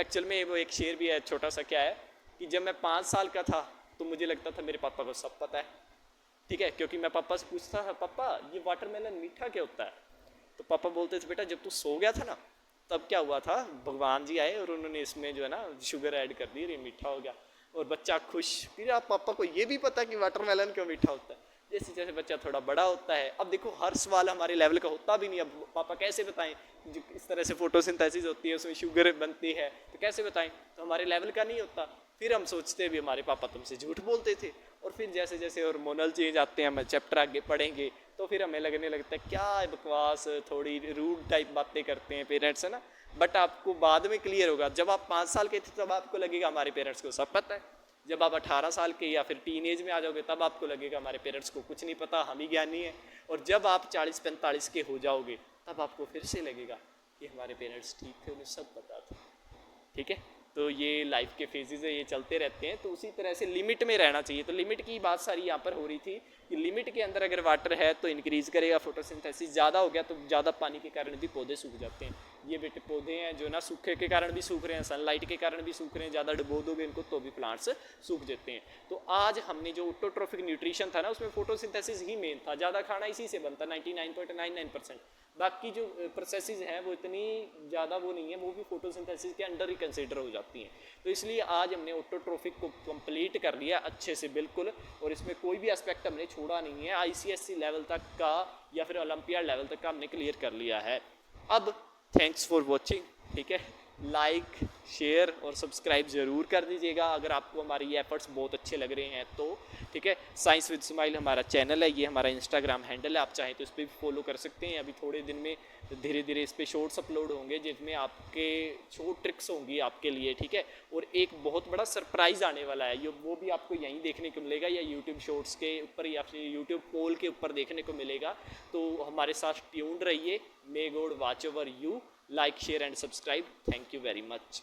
एक्चुअल में वो एक शेर भी है छोटा सा, क्या है कि जब मैं 5 साल का था तो मुझे लगता था मेरे पापा को सब पता है, ठीक है, क्योंकि मैं पापा से पूछता था पापा ये वाटरमेलन मीठा क्या होता है, तो पापा बोलते थे बेटा जब तू सो गया था ना तब क्या हुआ था, भगवान जी आए और उन्होंने इसमें जो है ना शुगर ऐड कर दी और ये मीठा हो गया। और बच्चा खुश, फिर आप पापा को ये भी पता कि वाटरमेलन क्यों मीठा होता है। जैसे जैसे बच्चा थोड़ा बड़ा होता है, अब देखो हर सवाल हमारे लेवल का होता भी नहीं, अब पापा कैसे बताएं, जो इस तरह से फोटोसिंथेसिस होती है उसमें शुगर बनती है तो कैसे बताएं, तो हमारे लेवल का नहीं होता। फिर हम सोचते भी हमारे पापा तुमसे झूठ बोलते थे। और फिर जैसे जैसे हार्मोनल चेंज आते हैं, हम चैप्टर आगे पढ़ेंगे तो फिर हमें लगने लगता है क्या बकवास, थोड़ी रूड टाइप बातें करते हैं पेरेंट्स, है ना। बट आपको बाद में क्लियर होगा, जब आप 5 साल के थे तब आपको लगेगा हमारे पेरेंट्स को सब पता है, जब आप 18 साल के या फिर टीन एज में आ जाओगे तब आपको लगेगा हमारे पेरेंट्स को कुछ नहीं पता, हम ही ज्ञानी हैं। और जब आप 40-45 के हो जाओगे तब आपको फिर से लगेगा कि हमारे पेरेंट्स ठीक थे, उन्हें सब पता था, ठीक है। तो ये लाइफ के फेजेस है, ये चलते रहते हैं, तो उसी तरह से लिमिट में रहना चाहिए। तो लिमिट की बात सारी यहाँ पर हो रही थी कि लिमिट के अंदर अगर वाटर है तो इंक्रीज़ करेगा फोटोसिंथेसिस, ज़्यादा हो गया तो ज़्यादा पानी के कारण भी पौधे सूख जाते हैं। ये बेटे पौधे हैं जो ना सूखे के कारण भी सूख रहे हैं, सनलाइट के कारण भी सूख रहे हैं, ज़्यादा डुबो दोगे इनको तो भी प्लांट्स सूख जाते हैं। तो आज हमने जो ऑटोट्रोफिक न्यूट्रिशन था ना उसमें फोटोसिंथेसिस ही मेन था, ज़्यादा खाना इसी से बनता 99.99%। बाकी जो प्रोसेसेस हैं वो इतनी ज़्यादा वो नहीं है, वो भी फोटोसिंथेसिस के अंडर ही कंसिडर हो जाती हैं। तो इसलिए आज हमने ऑटोट्रोफिक को कंप्लीट कर लिया अच्छे से बिल्कुल, और इसमें कोई भी एस्पेक्ट हमने छोड़ा नहीं है। ICSE लेवल तक का या फिर ओलंपियाड लेवल तक का हमने क्लियर कर लिया है। अब थैंक्स फॉर वॉचिंग, ठीक है। लाइक शेयर और सब्सक्राइब ज़रूर कर दीजिएगा अगर आपको हमारे ये एफर्ट्स बहुत अच्छे लग रहे हैं तो, ठीक है। साइंस विद स्माइल हमारा चैनल है, ये हमारा इंस्टाग्राम हैंडल है, आप चाहें तो इस पर भी फॉलो कर सकते हैं। अभी थोड़े दिन में धीरे धीरे इस पर शॉर्ट्स अपलोड होंगे जिसमें आपके शॉर्ट ट्रिक्स होंगी आपके लिए, ठीक है। और एक बहुत बड़ा सरप्राइज़ आने वाला है, वो भी आपको यहीं देखने को मिलेगा, या यूट्यूब शॉर्ट्स के ऊपर या फिर यूट्यूब पोल के ऊपर देखने को मिलेगा। तो हमारे साथ ट्यून्ड रहिए। May God watch over you. Like, share and subscribe. Thank you very much.